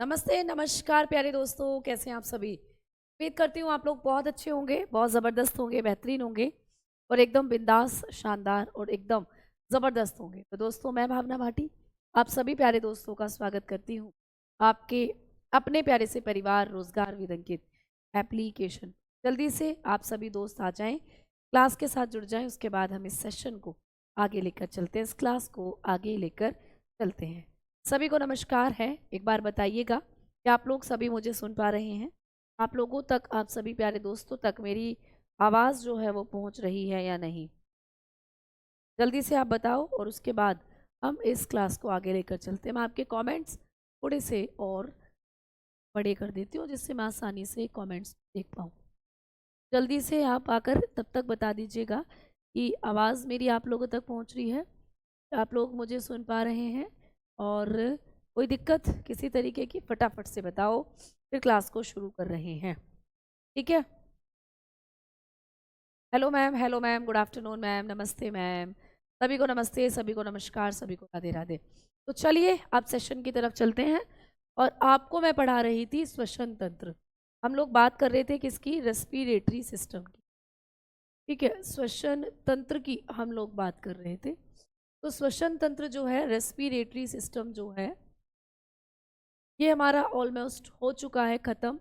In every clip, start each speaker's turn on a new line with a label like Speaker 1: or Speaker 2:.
Speaker 1: नमस्ते, नमस्कार प्यारे दोस्तों, कैसे हैं आप सभी। उम्मीद करती हूँ आप लोग बहुत अच्छे होंगे, बहुत ज़बरदस्त होंगे, बेहतरीन होंगे और एकदम बिंदास, शानदार और एकदम ज़बरदस्त होंगे। तो दोस्तों, मैं भावना भाटी आप सभी प्यारे दोस्तों का स्वागत करती हूँ आपके अपने प्यारे से परिवार रोजगार विद अंकित एप्लीकेशन। जल्दी से आप सभी दोस्त आ जाएं, क्लास के साथ जुड़ जाएं। उसके बाद हम इस सेशन को आगे लेकर चलते हैं, इस क्लास को आगे लेकर चलते हैं। सभी को नमस्कार है। एक बार बताइएगा कि आप लोग सभी मुझे सुन पा रहे हैं, आप लोगों तक, आप सभी प्यारे दोस्तों तक मेरी आवाज़ जो है वो पहुंच रही है या नहीं। जल्दी से आप बताओ और उसके बाद हम इस क्लास को आगे लेकर चलते हैं। मैं आपके कमेंट्स थोड़े से और बड़े कर देती हूँ जिससे मैं आसानी से कमेंट्स देख पाऊँ। जल्दी से आप आकर तब तक बता दीजिएगा कि आवाज़ मेरी आप लोगों तक पहुँच रही है, आप लोग मुझे सुन पा रहे हैं और कोई दिक्कत किसी तरीके की फटाफट से बताओ, फिर क्लास को शुरू कर रहे हैं। ठीक है। Hello ma'am, good afternoon ma'am, नमस्ते मैम, सभी को नमस्ते, सभी को नमस्कार, सभी को राधे राधे। तो चलिए आप सेशन की तरफ चलते हैं। और आपको मैं पढ़ा रही थी श्वसन तंत्र। हम लोग बात कर रहे थे किसकी? रेस्पिरेटरी सिस्टम की। ठीक है, श्वसन तंत्र की हम लोग बात कर रहे थे। तो श्वसन तंत्र जो है, रेस्पिरेटरी सिस्टम जो है, ये हमारा ऑलमोस्ट हो चुका है ख़त्म।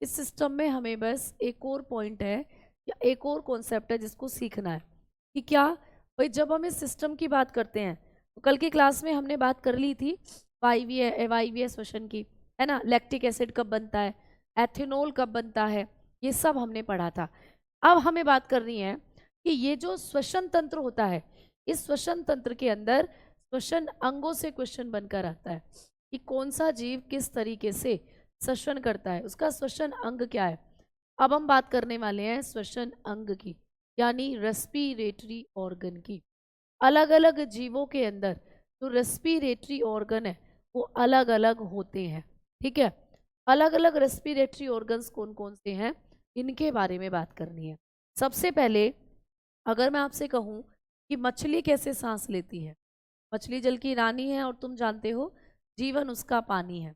Speaker 1: इस सिस्टम में हमें बस एक और पॉइंट है या एक और कॉन्सेप्ट है जिसको सीखना है कि क्या भाई, जब हम इस सिस्टम की बात करते हैं तो कल की क्लास में हमने बात कर ली थी वायवीय श्वसन की, है ना। लैक्टिक एसिड कब बनता है, एथेनॉल कब बनता है, ये सब हमने पढ़ा था। अब हमें बात करनी है कि ये जो श्वसन तंत्र होता है, इस श्वसन तंत्र के अंदर श्वसन अंगों से क्वेश्चन बनकर आता है कि कौन सा जीव किस तरीके से श्वसन करता है, उसका श्वसन अंग क्या है। अब हम बात करने वाले हैं श्वसन अंग की, यानी रेस्पिरेटरी ऑर्गन की। अलग अलग जीवों के अंदर जो रेस्पिरेटरी ऑर्गन है वो अलग अलग होते हैं। ठीक है, अलग अलग रेस्पिरेटरी ऑर्गन्स कौन कौन से हैं, इनके बारे में बात करनी है। सबसे पहले अगर मैं आपसे कहूँ कि मछली कैसे सांस लेती है, मछली जल की रानी है और तुम जानते हो जीवन उसका पानी है।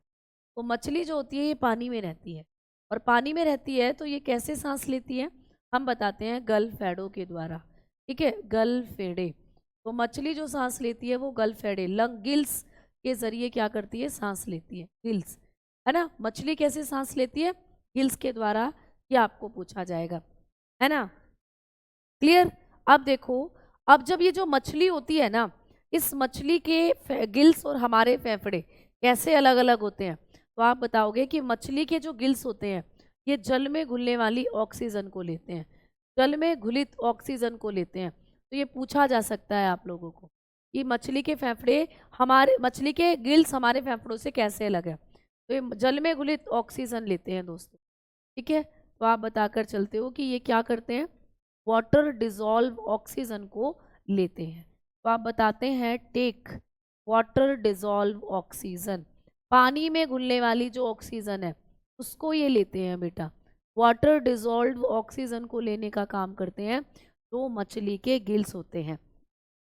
Speaker 1: तो मछली जो होती है ये पानी में रहती है, और पानी में रहती है तो ये कैसे सांस लेती है, हम बताते हैं गलफेडो के द्वारा। ठीक है, गलफेडे। तो मछली जो सांस लेती है वो गलफेडे, लंग गिल्स के जरिए क्या करती है, सांस लेती है, गिल्स, है ना। मछली कैसे सांस लेती है, गिल्स के द्वारा, ये आपको पूछा जाएगा, है ना। क्लियर। अब देखो, अब जब ये जो मछली होती है ना, इस मछली के गिल्स और हमारे फेफड़े कैसे अलग अलग होते हैं, तो आप बताओगे कि मछली के जो गिल्स होते हैं ये जल में घुलने वाली ऑक्सीजन को लेते हैं, जल में घुलित ऑक्सीजन को लेते हैं। तो ये पूछा जा सकता है आप लोगों को कि मछली के फेफड़े हमारे, मछली के गिल्स हमारे फेफड़ों से कैसे अलग है। तो ये जल में घुलित ऑक्सीजन लेते हैं दोस्तों। ठीक है, तो आप बताकर चलते हो कि ये क्या करते हैं, वाटर डिजॉल्व ऑक्सीजन को लेते हैं। तो आप बताते हैं टेक वाटर डिजॉल्व ऑक्सीजन, पानी में घुलने वाली जो ऑक्सीजन है उसको ये लेते हैं बेटा। वाटर डिजॉल्व ऑक्सीजन को लेने का काम करते हैं तो मछली के गिल्स होते हैं।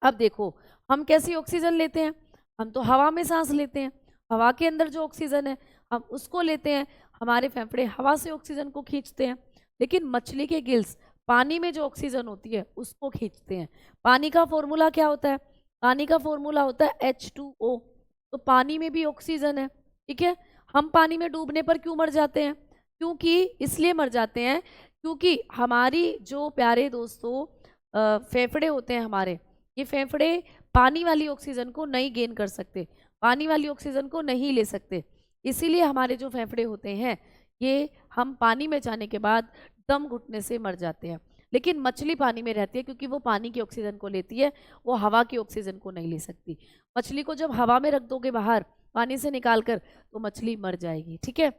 Speaker 1: अब देखो, हम कैसी ऑक्सीजन लेते हैं, हम तो हवा में सांस लेते हैं, हवा के अंदर जो ऑक्सीजन है हम उसको लेते हैं, हमारे फेफड़े हवा से ऑक्सीजन को खींचते हैं। लेकिन मछली के गिल्स पानी में जो ऑक्सीजन होती है उसको खींचते हैं। पानी का फॉर्मूला क्या होता है, पानी का फॉर्मूला होता है H2O। तो पानी में भी ऑक्सीजन है। ठीक है, हम पानी में डूबने पर क्यों मर जाते हैं, क्योंकि इसलिए मर जाते हैं क्योंकि हमारी जो प्यारे दोस्तों फेफड़े होते हैं हमारे, ये फेफड़े पानी वाली ऑक्सीजन को नहीं गेन कर सकते, पानी वाली ऑक्सीजन को नहीं ले सकते। इसीलिए हमारे जो फेफड़े होते हैं ये हम पानी में जाने के बाद दम घुटने से मर जाते हैं। लेकिन मछली पानी में रहती है क्योंकि वो पानी की ऑक्सीजन को लेती है, वो हवा की ऑक्सीजन को नहीं ले सकती। मछली को जब हवा में रख दोगे बाहर पानी से निकाल कर तो मछली मर जाएगी। ठीक है,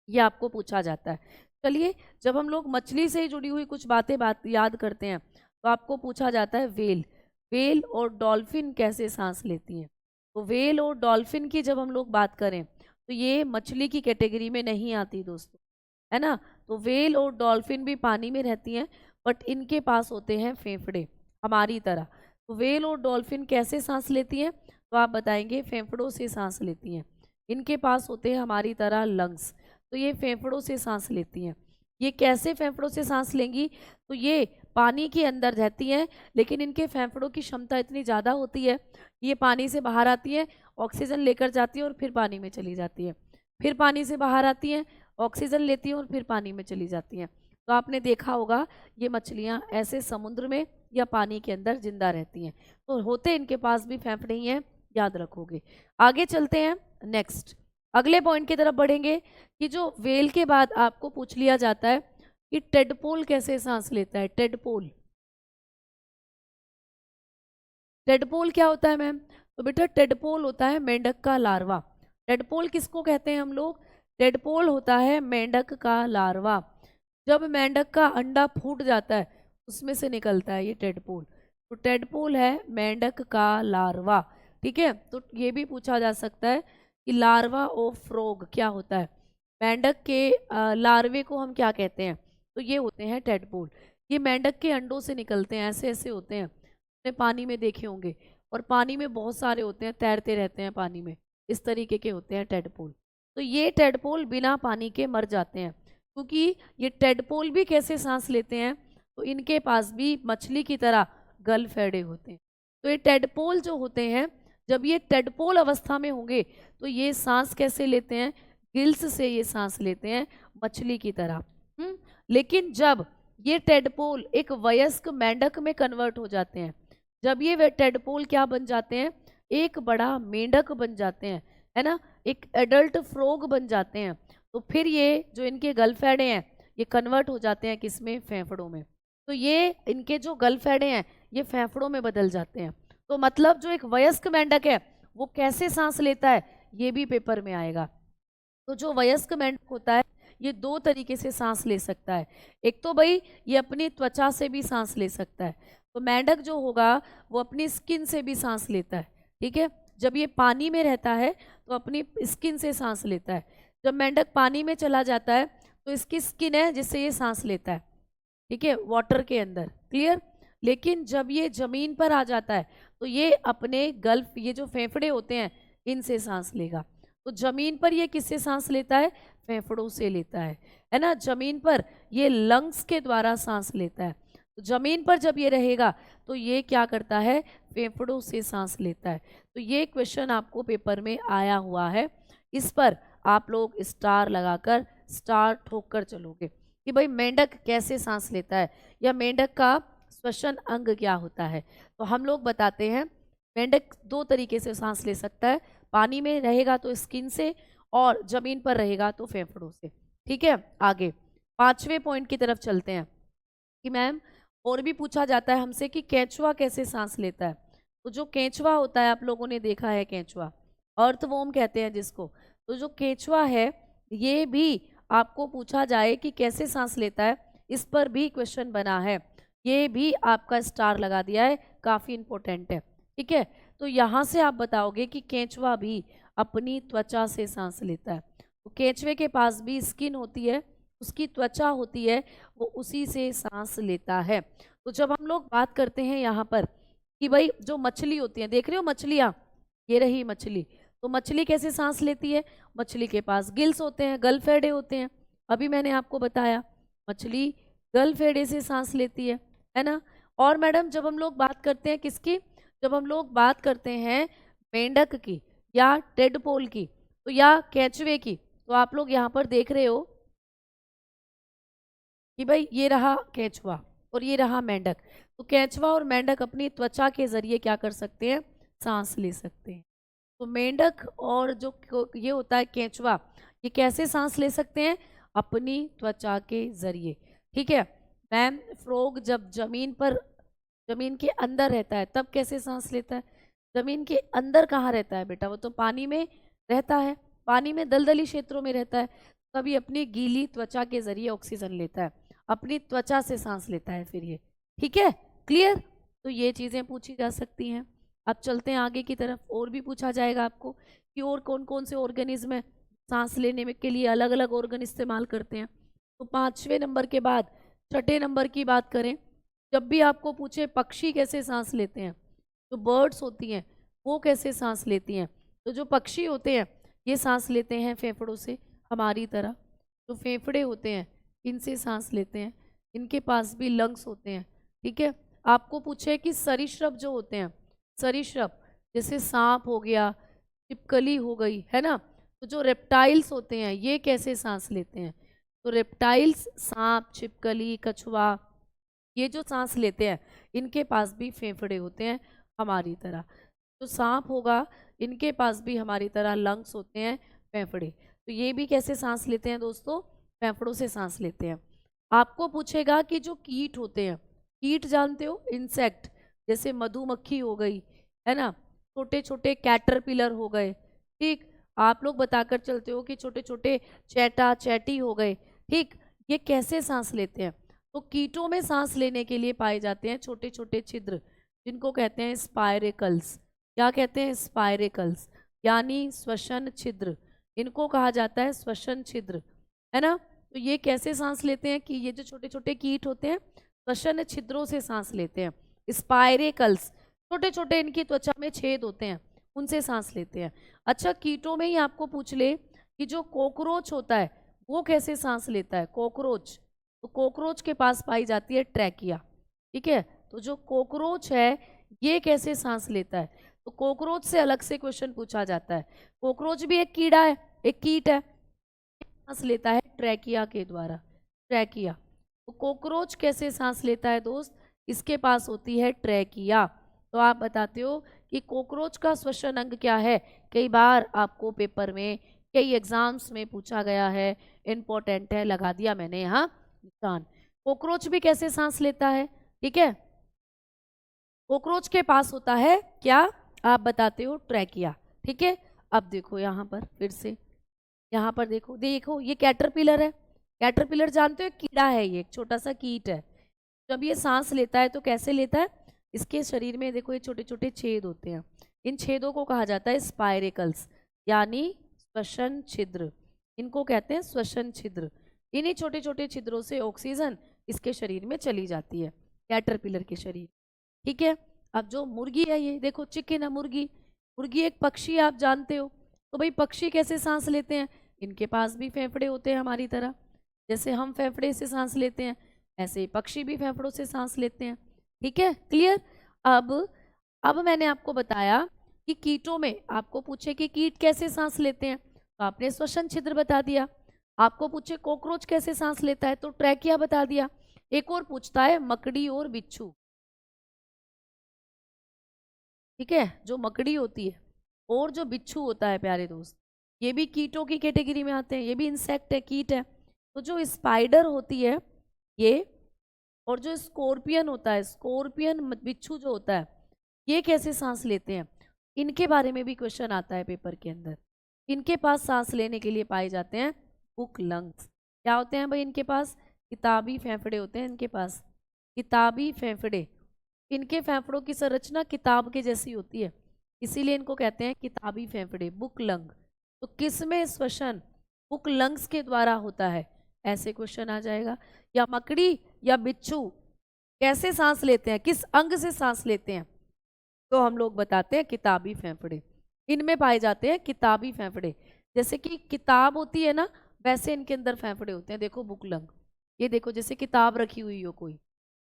Speaker 1: ये आपको पूछा जाता है। चलिए, जब हम लोग मछली से जुड़ी हुई कुछ बात याद करते हैं तो आपको पूछा जाता है वेल, वेल और डॉल्फिन कैसे सांस लेती हैं। तो वेल और डॉल्फिन की जब हम लोग बात करें तो ये मछली की कैटेगरी में नहीं आती दोस्तों, है ना। तो वेल और डॉल्फिन भी पानी में रहती हैं बट इनके पास होते हैं फेफड़े हमारी तरह। तो वेल और डॉल्फिन कैसे सांस लेती हैं, तो आप बताएंगे फेफड़ों से सांस लेती हैं। इनके पास होते हैं हमारी तरह लंग्स, तो ये फेफड़ों से सांस लेती हैं। ये कैसे फेफड़ों से सांस लेंगी? तो ये पानी के अंदर रहती हैं, लेकिन इनके फेफड़ों की क्षमता इतनी ज़्यादा होती है, ये पानी से बाहर आती हैं, ऑक्सीजन लेकर जाती है और फिर पानी में चली जाती है, फिर पानी से बाहर आती हैं, ऑक्सीजन लेती हैं और फिर पानी में चली जाती हैं। तो आपने देखा होगा ये मछलियाँ ऐसे समुद्र में या पानी के अंदर जिंदा रहती हैं। तो होते इनके पास भी फेफड़े ही हैं, याद रखोगे। आगे चलते हैं, नेक्स्ट अगले पॉइंट की तरफ बढ़ेंगे कि जो वेल के बाद आपको पूछ लिया जाता है कि टेडपोल कैसे सांस लेता है। टेडपोल, टेडपोल क्या होता है मैम? तो बेटा टेडपोल होता है मेंढक का लार्वा। टेडपोल किसको कहते हैं हम लोग? टेडपोल होता है मेंढक का लार्वा। जब मेंढक का अंडा फूट जाता है उसमें से निकलता है ये टेडपोल। तो टेडपोल है मेंढक का लार्वा। ठीक है, तो ये भी पूछा जा सकता है कि लार्वा ऑफ फ्रॉग क्या होता है। मेंढक के लार्वे को हम क्या कहते हैं? तो ये होते हैं टेडपोल। ये मेंढक के अंडों से निकलते हैं, ऐसे ऐसे होते हैं, आपने पानी में देखे होंगे, और पानी में बहुत सारे होते हैं, तैरते रहते हैं पानी में, इस तरीके के होते हैं टेडपोल। तो ये टेडपोल बिना पानी के मर जाते हैं, क्योंकि ये टेडपोल भी कैसे सांस लेते हैं? तो इनके पास भी मछली की तरह गल फैड़े होते हैं। तो ये टेडपोल जो होते हैं, जब ये टेडपोल अवस्था में होंगे तो ये सांस कैसे लेते हैं? गिल्स से ये सांस लेते हैं, मछली की तरह। लेकिन जब ये टेडपोल एक वयस्क मेंढक में कन्वर्ट हो जाते हैं, जब ये टेडपोल क्या बन जाते हैं? एक बड़ा मेंढक बन जाते हैं, है ना, एक एडल्ट फ्रॉग बन जाते हैं, तो फिर ये जो इनके गलफैड़े हैं ये कन्वर्ट हो जाते हैं किसमें? फेफड़ों में। तो ये इनके जो गलफैड़े हैं ये फेफड़ों में बदल जाते हैं। तो मतलब जो एक वयस्क मेंढक है वो कैसे सांस लेता है, ये भी पेपर में आएगा। तो जो वयस्क मेंढक होता है ये दो तरीके से सांस ले सकता है। एक तो भाई ये अपनी त्वचा से भी सांस ले सकता है, तो मेंढक जो होगा वो अपनी स्किन से भी सांस लेता है। ठीक है, जब ये पानी में रहता है तो अपनी स्किन से सांस लेता है, जब मेंढक पानी में चला जाता है तो इसकी स्किन है जिससे ये सांस लेता है, ठीक है, वाटर के अंदर। क्लियर? लेकिन जब ये जमीन पर आ जाता है तो ये अपने गल्फ, ये जो फेफड़े होते हैं इनसे सांस लेगा। तो जमीन पर ये किससे सांस लेता है? फेफड़ों से लेता है ना। जमीन पर ये लंग्स के द्वारा सांस लेता है। तो जमीन पर जब ये रहेगा तो ये क्या करता है? फेफड़ों से सांस लेता है। तो ये क्वेश्चन आपको पेपर में आया हुआ है, इस पर आप लोग स्टार लगाकर स्टार ठोक कर चलोगे कि भाई मेंढक कैसे सांस लेता है या मेंढक का श्वसन अंग क्या होता है। तो हम लोग बताते हैं मेंढक दो तरीके से सांस ले सकता है, पानी में रहेगा तो स्किन से और जमीन पर रहेगा तो फेफड़ों से। ठीक है, आगे पांचवें पॉइंट की तरफ चलते हैं कि मैम और भी पूछा जाता है हमसे कि केंचुआ कैसे सांस लेता है। तो जो केंचुआ होता है आप लोगों ने देखा है, केंचुआ अर्थवॉर्म कहते हैं जिसको, तो जो केंचुआ है ये भी आपको पूछा जाए कि कैसे सांस लेता है, इस पर भी क्वेश्चन बना है, ये भी आपका स्टार लगा दिया है, काफ़ी इंपॉर्टेंट है। ठीक है, तो यहाँ से आप बताओगे कि केंचुआ भी अपनी त्वचा से सांस लेता है। तो केंचुए के पास भी स्किन होती है, उसकी त्वचा होती है, वो उसी से सांस लेता है। तो जब हम लोग बात करते हैं यहाँ पर कि भाई जो मछली होती है, देख रहे हो मछलियाँ, ये रही मछली, तो मछली कैसे सांस लेती है? मछली के पास गिल्स होते हैं, गलफेड़े होते हैं, अभी मैंने आपको बताया मछली गलफेड़े से सांस लेती है ना। और मैडम जब हम लोग बात करते हैं किसकी? जब हम लोग बात करते हैं मेंढक की या टेडपोल की तो या केंचुए की, तो आप लोग यहाँ पर देख रहे हो कि भाई ये रहा केंचुआ और ये रहा मेंढक। तो केंचुआ और मेंढक अपनी त्वचा के जरिए क्या कर सकते हैं? सांस ले सकते हैं। तो मेंढक और जो ये होता है केंचुआ, ये कैसे सांस ले सकते हैं? अपनी त्वचा के जरिए। ठीक है मैम, फ्रॉग जब जमीन पर, जमीन के अंदर रहता है तब कैसे सांस लेता है? जमीन के अंदर कहाँ रहता है बेटा? वो तो पानी में रहता है, पानी में दलदली क्षेत्रों में रहता है, तभी अपनी गीली त्वचा के जरिए ऑक्सीजन लेता है, अपनी त्वचा से सांस लेता है फिर ये। ठीक है, क्लियर? तो ये चीज़ें पूछी जा सकती हैं। अब चलते हैं आगे की तरफ, और भी पूछा जाएगा आपको कि और कौन कौन से ऑर्गेनिज्म है सांस लेने में के लिए अलग अलग ऑर्गन इस्तेमाल करते हैं। तो पांचवें नंबर के बाद छठे नंबर की बात करें, जब भी आपको पूछे पक्षी कैसे सांस लेते हैं, तो बर्ड्स होती हैं वो कैसे सांस लेती हैं, तो जो पक्षी होते हैं ये सांस लेते हैं फेफड़ों से हमारी तरह। जो फेफड़े होते हैं इनसे सांस लेते हैं, इनके पास भी लंग्स होते हैं। ठीक है, आपको पूछे कि सरीसृप जो होते हैं, सरीसृप जैसे सांप हो गया, छिपकली हो गई, है ना, तो जो रेप्टाइल्स होते हैं ये कैसे सांस लेते हैं? तो रेप्टाइल्स, सांप, छिपकली, कछुआ, ये जो सांस लेते हैं इनके पास भी फेफड़े होते हैं हमारी तरह। जो सांप होगा इनके पास भी हमारी तरह लंग्स होते हैं, फेफड़े। तो ये भी कैसे सांस लेते हैं दोस्तों? फेफड़ों से सांस लेते हैं। आपको पूछेगा कि जो कीट होते हैं, कीट जानते हो, इंसेक्ट, जैसे मधुमक्खी हो गई, है ना, छोटे छोटे कैटरपिलर हो गए, ठीक, आप लोग बताकर चलते हो कि छोटे छोटे चैटा चैटी हो गए, ठीक, ये कैसे सांस लेते हैं? तो कीटों में सांस लेने के लिए पाए जाते हैं छोटे छोटे छिद्र, जिनको कहते हैं स्पाइरेकल्स। क्या कहते हैं? स्पाइरेकल्स, यानी श्वसन छिद्र, इनको कहा जाता है श्वसन छिद्र, है ना। तो ये कैसे सांस लेते हैं कि ये जो छोटे छोटे कीट होते हैं श्वसन छिद्रों से सांस लेते हैं, स्पाइरेकल्स, छोटे छोटे इनकी त्वचा में छेद होते हैं, उनसे सांस लेते हैं। अच्छा, कीटों में ही आपको पूछ ले कि जो कॉकरोच होता है वो कैसे सांस लेता है? कॉकरोच, तो कॉकरोच के पास पाई जाती है ट्रैकिया। ठीक है, तो जो कॉकरोच है ये कैसे सांस लेता है? तो कॉकरोच से अलग से क्वेश्चन पूछा जाता है। कॉकरोच भी एक कीड़ा है, एक कीट है, सांस लेता है ट्रैकिया के द्वारा, ट्रैकिया। तो कॉकरोच कैसे सांस लेता है दोस्त? इसके पास होती है ट्रैकिया। तो आप बताते हो कि कॉकरोच का श्वसन अंग क्या है? कई बार आपको पेपर में, कई एग्जाम्स में पूछा गया है, इंपॉर्टेंट है, लगा दिया मैंने यहाँ निशान। कॉकरोच भी कैसे सांस लेता है? ठीक है, कॉकरोच के पास होता है क्या? आप बताते हो ट्रैकिया। ठीक है, अब देखो यहाँ पर फिर से, यहाँ पर देखो, देखो ये कैटरपिलर है। कैटरपिलर जानते हो, कीड़ा है, ये एक छोटा सा कीट है। जब ये सांस लेता है तो कैसे लेता है? इसके शरीर में देखो ये छोटे छोटे छेद होते हैं, इन छेदों को कहा जाता है स्पाइरेकल्स, यानी श्वसन छिद्र, इनको कहते हैं श्वसन छिद्र। इन्हीं छोटे छोटे छिद्रों से ऑक्सीजन इसके शरीर में चली जाती है, कैटरपिलर के शरीर। ठीक है, अब जो मुर्गी है, ये देखो चिकन है, मुर्गी, मुर्गी एक पक्षी, आप जानते हो। तो भाई पक्षी कैसे सांस लेते हैं? इनके पास भी फेफड़े होते हैं हमारी तरह, जैसे हम फेफड़े से सांस लेते हैं ऐसे ही पक्षी भी फेफड़ों से सांस लेते हैं। ठीक है, क्लियर। अब मैंने आपको बताया कि कीटों में, आपको पूछे कि कीट कैसे सांस लेते हैं तो आपने श्वसन छिद्र बता दिया। आपको पूछे कॉकरोच कैसे सांस लेता है तो ट्रैकिया बता दिया। एक और पूछता है मकड़ी और बिच्छू, ठीक है, जो मकड़ी होती है और जो बिच्छू होता है प्यारे दोस्त, ये भी कीटों की कैटेगरी में आते हैं, ये भी इंसेक्ट है, कीट है। तो जो स्पाइडर होती है ये, और जो स्कॉर्पियन होता है, स्कॉर्पियन बिच्छू जो होता है, ये कैसे सांस लेते हैं? इनके बारे में भी क्वेश्चन आता है पेपर के अंदर। इनके पास सांस लेने के लिए पाए जाते हैं बुक लंग्स। क्या होते हैं भाई इनके पास? किताबी फेफड़े होते हैं इनके पास, किताबी फेफड़े। इनके फेफड़ों की संरचना किताब के जैसी होती है, इसीलिए इनको कहते हैं किताबी फेफड़े, बुक लंग। तो किस में श्वसन बुक लंग्स के द्वारा होता है? ऐसे क्वेश्चन आ जाएगा। या मकड़ी या बिच्छू कैसे सांस लेते हैं, किस अंग से सांस लेते हैं? तो हम लोग बताते हैं किताबी फेफड़े, इनमें पाए जाते हैं किताबी फेफड़े। जैसे कि किताब होती है ना, वैसे इनके अंदर फेफड़े होते हैं। देखो बुक लंग, ये देखो जैसे किताब रखी हुई हो कोई,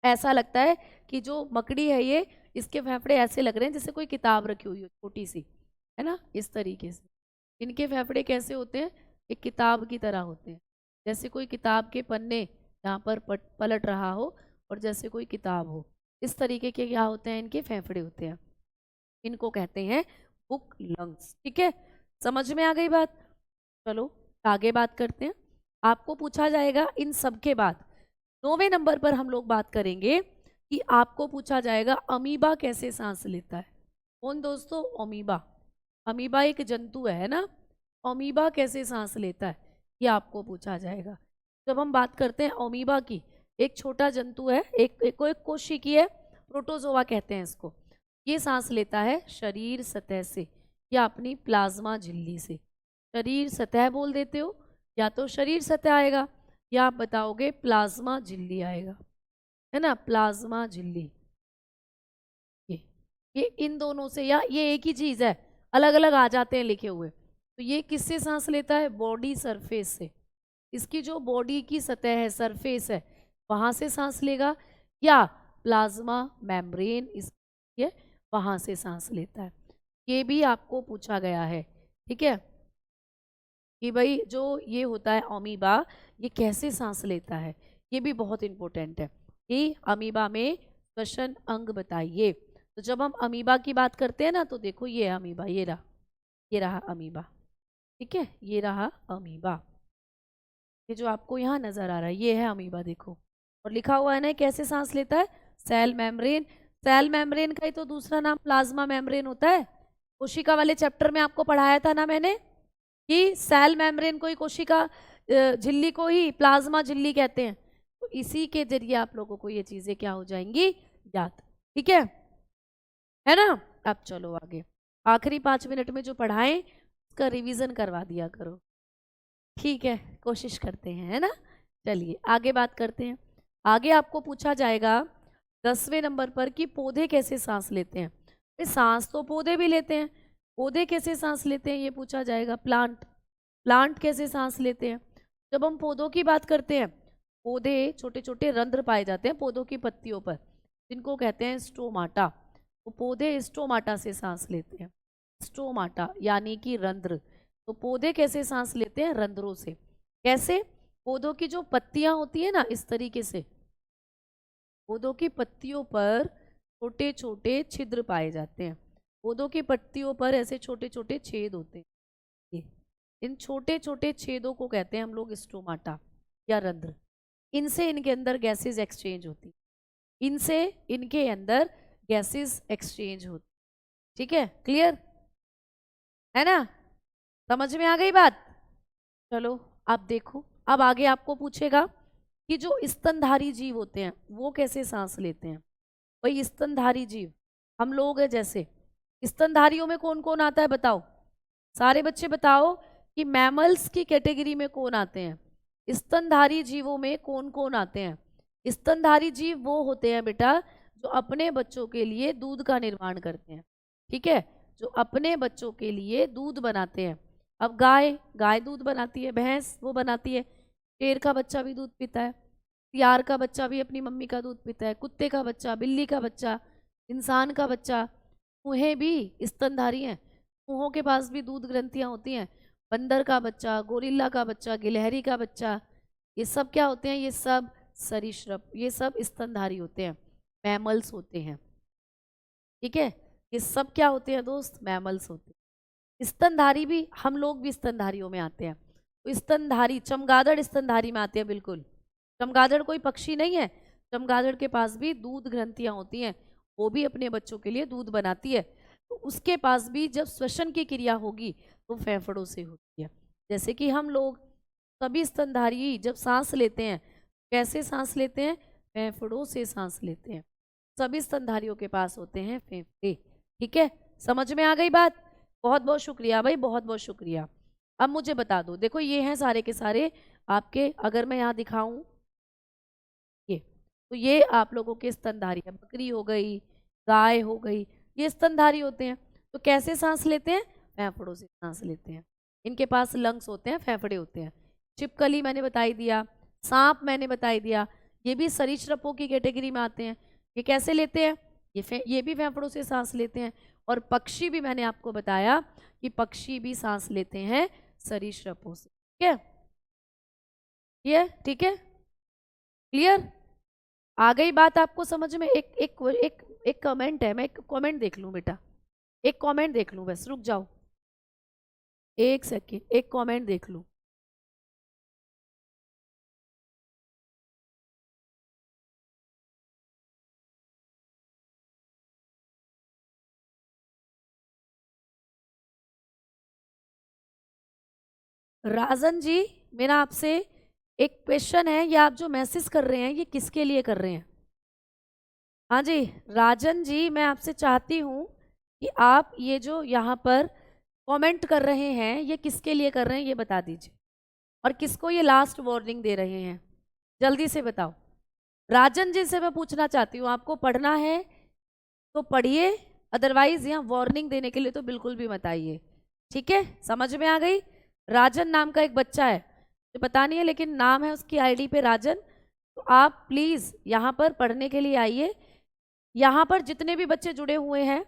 Speaker 1: ऐसा लगता है कि जो मकड़ी है ये, इसके फेफड़े ऐसे लग रहे हैं जैसे कोई किताब रखी हुई हो छोटी सी, है ना, इस तरीके से। इनके फेफड़े कैसे होते हैं? एक किताब की तरह होते हैं, जैसे कोई किताब के पन्ने यहाँ पर पलट रहा हो और जैसे कोई किताब हो, इस तरीके के क्या होते हैं? इनके फेफड़े होते हैं, इनको कहते हैं बुक लंग्स। ठीक है, समझ में आ गई बात? चलो आगे बात करते हैं। आपको पूछा जाएगा इन सब के बाद 9वें नंबर पर हम लोग बात करेंगे कि आपको पूछा जाएगा अमीबा कैसे सांस लेता है। कौन दोस्तों? अमीबा। अमीबा एक जंतु है ना, अमीबा कैसे सांस लेता है ये आपको पूछा जाएगा। जब हम बात करते हैं अमीबा की, एक छोटा जंतु है, एक कोशिकी है, प्रोटोजोआ कहते हैं इसको। ये सांस लेता है शरीर सतह से या अपनी प्लाज्मा झिल्ली से। शरीर सतह बोल देते हो, या तो शरीर सतह आएगा या आप बताओगे प्लाज्मा झिल्ली आएगा, है ना, प्लाज्मा झिल्ली। ये इन दोनों से, या ये एक ही चीज है, अलग अलग आ जाते हैं लिखे हुए। तो ये किससे सांस लेता है? बॉडी सरफेस से। इसकी जो बॉडी की सतह है, सरफेस है, वहां से सांस लेगा, या प्लाज्मा मेम्ब्रेन ये वहां से सांस लेता है। ये भी आपको पूछा गया है, ठीक है, कि भाई जो ये होता है अमीबा, ये कैसे सांस लेता है। ये भी बहुत इंपॉर्टेंट है कि अमीबा में श्वसन अंग बताइए। तो जब हम अमीबा की बात करते हैं ना, तो देखो ये अमीबा, ये रहा अमीबा, ठीक है, ये रहा अमीबा। ये जो आपको यहाँ नजर आ रहा है ये है अमीबा, देखो, और लिखा हुआ है ना कैसे सांस लेता है? Cell membrane. सेल मेम्ब्रेन का ही तो दूसरा नाम प्लाज्मा मेम्ब्रेन होता है। कोशिका वाले चैप्टर में आपको पढ़ाया था ना मैंने कि सेल मेम्ब्रेन को ही कोशिका झिल्ली को ही प्लाज्मा झिल्ली कहते हैं। तो इसी के जरिए आप लोगों को ये चीजें क्या हो जाएंगी? याद। ठीक है ना? अब चलो आगे, आखिरी 5 मिनट में जो पढ़ाएं उसका रिवीजन करवा दिया करो, ठीक है, कोशिश करते हैं, है ना। चलिए आगे बात करते हैं। आगे आपको पूछा जाएगा 10वें नंबर पर कि पौधे कैसे सांस लेते हैं। सांस तो पौधे भी लेते हैं, पौधे कैसे सांस लेते हैं ये पूछा जाएगा। प्लांट कैसे सांस लेते हैं। जब हम पौधों की बात करते हैं, पौधे छोटे छोटे रंध्र पाए जाते हैं पौधों की पत्तियों पर, जिनको कहते हैं स्टोमाटा। तो पौधे स्टोमाटा से सांस लेते हैं, स्टोमाटा यानी कि रंध्र। तो पौधे कैसे सांस लेते हैं? रंध्रों से। कैसे? पौधों की जो पत्तियां होती है ना, इस तरीके से पौधों की पत्तियों पर छोटे छोटे छिद्र पाए जाते हैं। पौधों की पत्तियों पर ऐसे छोटे छोटे छेद होते हैं, ये इन छोटे छोटे छेदों को कहते हैं हम लोग स्टोमाटा या रंध्र। इनसे इनके अंदर गैसेस एक्सचेंज होती, इनसे इनके अंदर गैसेस एक्सचेंज होती। ठीक है, क्लियर है ना? समझ में आ गई बात? चलो अब देखो, अब आगे आपको पूछेगा कि जो स्तनधारी जीव होते हैं वो कैसे सांस लेते हैं। भाई स्तनधारी जीव हम लोग हैं जैसे, स्तनधारियों में कौन कौन आता है बताओ, सारे बच्चे बताओ कि मैमल्स की कैटेगरी में कौन आते हैं, स्तनधारी जीवों में कौन कौन आते हैं। स्तनधारी जीव वो होते हैं बेटा जो अपने बच्चों के लिए दूध का निर्माण करते हैं, ठीक है, जो अपने बच्चों के लिए दूध बनाते हैं। अब गाय दूध बनाती है, भैंस वो बनाती है, शेर का बच्चा भी दूध पीता है, सियार का बच्चा भी अपनी मम्मी का दूध पीता है, कुत्ते का बच्चा, बिल्ली का बच्चा, इंसान का बच्चा, चूहे भी स्तनधारी हैं, चूहों के पास भी दूध ग्रंथियां होती हैं, बंदर का बच्चा, गोरिल्ला का बच्चा, गिलहरी का बच्चा, ये सब क्या होते हैं? ये सब सरीसृप, ये सब स्तनधारी होते हैं, मैमल्स होते हैं। ठीक है, ये सब क्या होते हैं दोस्त? मैमल्स होते हैं। स्तनधारी भी, हम लोग भी स्तनधारियों में आते हैं। तो स्तनधारी, चमगादड़ स्तनधारी में आते हैं, बिल्कुल। चमगादड़ कोई पक्षी नहीं है, चमगादड़ के पास भी दूध ग्रंथियां होती हैं, वो भी अपने बच्चों के लिए दूध बनाती है। तो उसके पास भी जब श्वसन की क्रिया होगी तो फेफड़ों से होती है। जैसे कि हम लोग सभी स्तनधारी जब सांस लेते हैं, कैसे सांस लेते हैं? फेफड़ों से सांस लेते हैं। सभी स्तनधारियों के पास होते हैं फेफड़े। ठीक है, समझ में आ गई बात? बहुत बहुत शुक्रिया भाई, बहुत बहुत शुक्रिया। अब मुझे बता दो, देखो ये हैं सारे के सारे आपके, अगर मैं यहाँ दिखाऊं ये, तो ये आप लोगों के स्तनधारी है, बकरी हो गई, गाय हो गई, ये स्तनधारी होते हैं। तो कैसे सांस लेते हैं? फेफड़ों से सांस लेते हैं। इनके पास लंग्स होते हैं, फेफड़े होते हैं। छिपकली मैंने बताई दिया, सांप मैंने बताई दिया, ये भी सरीसृपों की कैटेगरी में आते हैं। ये कैसे लेते हैं? ये भी फेफड़ों से सांस लेते हैं। और पक्षी भी मैंने आपको बताया कि पक्षी भी सांस लेते हैं सरीसृपों से। ठीक है, ये ठीक है, क्लियर? आ गई बात आपको समझ में? एक एक एक एक कमेंट है, मैं एक कमेंट देख लूं बेटा, एक कमेंट देख लूं, बस रुक जाओ एक सेकेंड, एक कमेंट देख लूं। राजन जी, मेरा आपसे एक क्वेश्चन है, ये आप जो मैसेज कर रहे हैं ये किसके लिए कर रहे हैं? हाँ जी राजन जी, मैं आपसे चाहती हूँ कि आप ये जो यहाँ पर कमेंट कर रहे हैं ये किसके लिए कर रहे हैं ये बता दीजिए, और किसको ये लास्ट वार्निंग दे रहे हैं, जल्दी से बताओ। राजन जी से मैं पूछना चाहती हूँ, आपको पढ़ना है तो पढ़िए, अदरवाइज यहाँ वार्निंग देने के लिए तो बिल्कुल भी मत आइए। ठीक है, समझ में आ गई। राजन नाम का एक बच्चा है, मुझे पता नहीं है लेकिन नाम है उसकी आईडी पे राजन। तो आप प्लीज यहाँ पर पढ़ने के लिए आइए। यहाँ पर जितने भी बच्चे जुड़े हुए हैं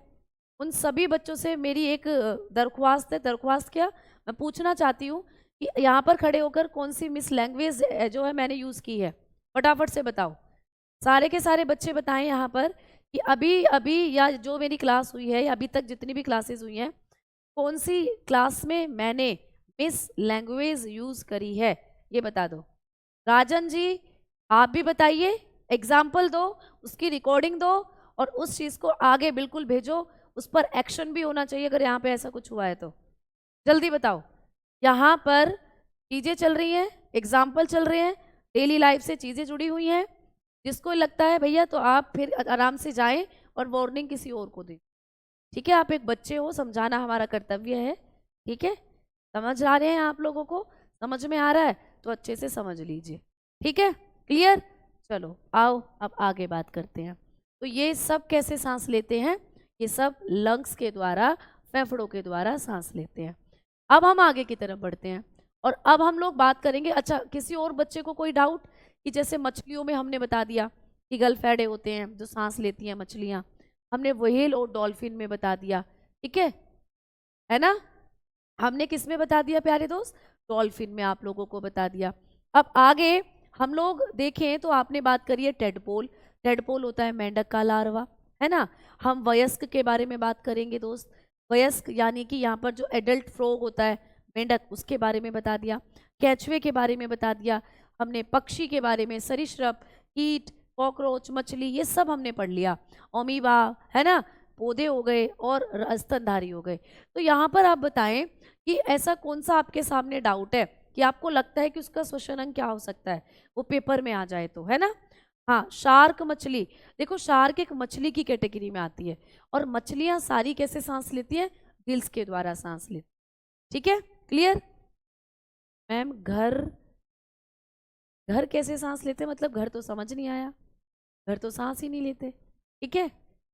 Speaker 1: उन सभी बच्चों से मेरी एक दरख्वास्त है। दरख्वास्त क्या, मैं पूछना चाहती हूँ कि यहाँ पर खड़े होकर कौन सी मिस लैंग्वेज जो है मैंने यूज़ की है, फटाफट से बताओ। सारे के सारे बच्चे बताएं यहाँ पर कि अभी अभी या जो मेरी क्लास हुई है या अभी तक जितनी भी क्लासेस हुई हैं, कौन सी क्लास में मैंने मिस लैंग्वेज यूज़ करी है, ये बता दो। राजन जी आप भी बताइए, एग्जाम्पल दो, उसकी रिकॉर्डिंग दो और उस चीज़ को आगे बिल्कुल भेजो। उस पर एक्शन भी होना चाहिए अगर यहाँ पे ऐसा कुछ हुआ है तो। जल्दी बताओ। यहाँ पर चीज़ें चल रही हैं, एग्जाम्पल चल रहे हैं, डेली लाइफ से चीज़ें जुड़ी हुई हैं। जिसको लगता है भैया तो आप फिर आराम से जाएं और वार्निंग किसी और को दें। ठीक है, आप एक बच्चे हो, समझाना हमारा कर्तव्य है। ठीक है, समझ आ रहे हैं आप लोगों को, समझ में आ रहा है तो अच्छे से समझ लीजिए। ठीक है, क्लियर। चलो आओ अब आगे बात करते हैं। तो ये सब कैसे सांस लेते हैं, ये सब लंग्स के द्वारा, फेफड़ों के द्वारा सांस लेते हैं। अब हम आगे की तरफ बढ़ते हैं और अब हम लोग बात करेंगे। अच्छा, किसी और बच्चे को कोई डाउट कि जैसे मछलियों में हमने बता दिया कि गलफेडे होते हैं जो सांस लेती हैं मछलियाँ, हमने व्हेल और डॉल्फिन में बता दिया। ठीक है ना। हमने किस में बता दिया प्यारे दोस्त, डॉल्फिन में आप लोगों को बता दिया। अब आगे हम लोग देखें तो आपने बात करी है टेडपोल। टेडपोल होता है मेंढक का लार्वा, है ना। हम वयस्क के बारे में बात करेंगे दोस्त। वयस्क यानी कि यहाँ पर जो एडल्ट फ्रॉग होता है मेंढक, उसके बारे में बता दिया। केचुए के बारे में बता दिया हमने, पक्षी के बारे में, सरीसृप, कीट, कॉकरोच, मछली, ये सब हमने पढ़ लिया। अमीबा, है ना, पौधे हो गए और स्तनधारी हो गए। तो यहाँ पर आप बताएं कि ऐसा कौन सा आपके सामने डाउट है कि आपको लगता है कि उसका श्वसन अंग क्या हो सकता है, वो पेपर में आ जाए तो, है ना। हाँ, शार्क मछली। देखो शार्क एक मछली की कैटेगरी में आती है और मछलियां सारी कैसे सांस लेती हैं, गिल्स के द्वारा सांस लेती। ठीक है, क्लियर। मैम घर, घर कैसे सांस लेते, मतलब घर तो समझ नहीं आया, घर तो सांस ही नहीं लेते। ठीक है,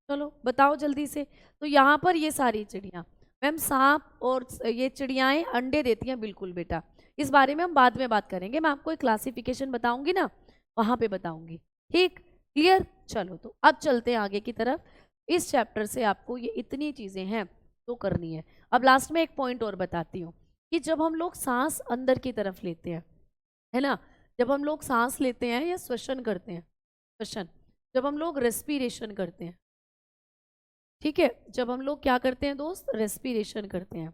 Speaker 1: चलो बताओ जल्दी से। तो यहाँ पर ये सारी चिड़ियाँ, मैम सांप और ये चिड़ियाएँ अंडे देती हैं, बिल्कुल बेटा, इस बारे में हम बाद में बात करेंगे। मैं आपको एक क्लासिफिकेशन बताऊंगी ना, वहाँ पे बताऊंगी। ठीक, क्लियर। चलो तो अब चलते हैं आगे की तरफ। इस चैप्टर से आपको ये इतनी चीज़ें हैं तो करनी है। अब लास्ट में एक पॉइंट और बताती हूँ कि जब हम लोग सांस अंदर की तरफ लेते हैं, है ना, जब हम लोग सांस लेते हैं या श्वसन करते हैं, श्वसन, जब हम लोग रेस्पिरेशन करते हैं, ठीक है, जब हम लोग क्या करते हैं दोस्त, रेस्पिरेशन करते हैं,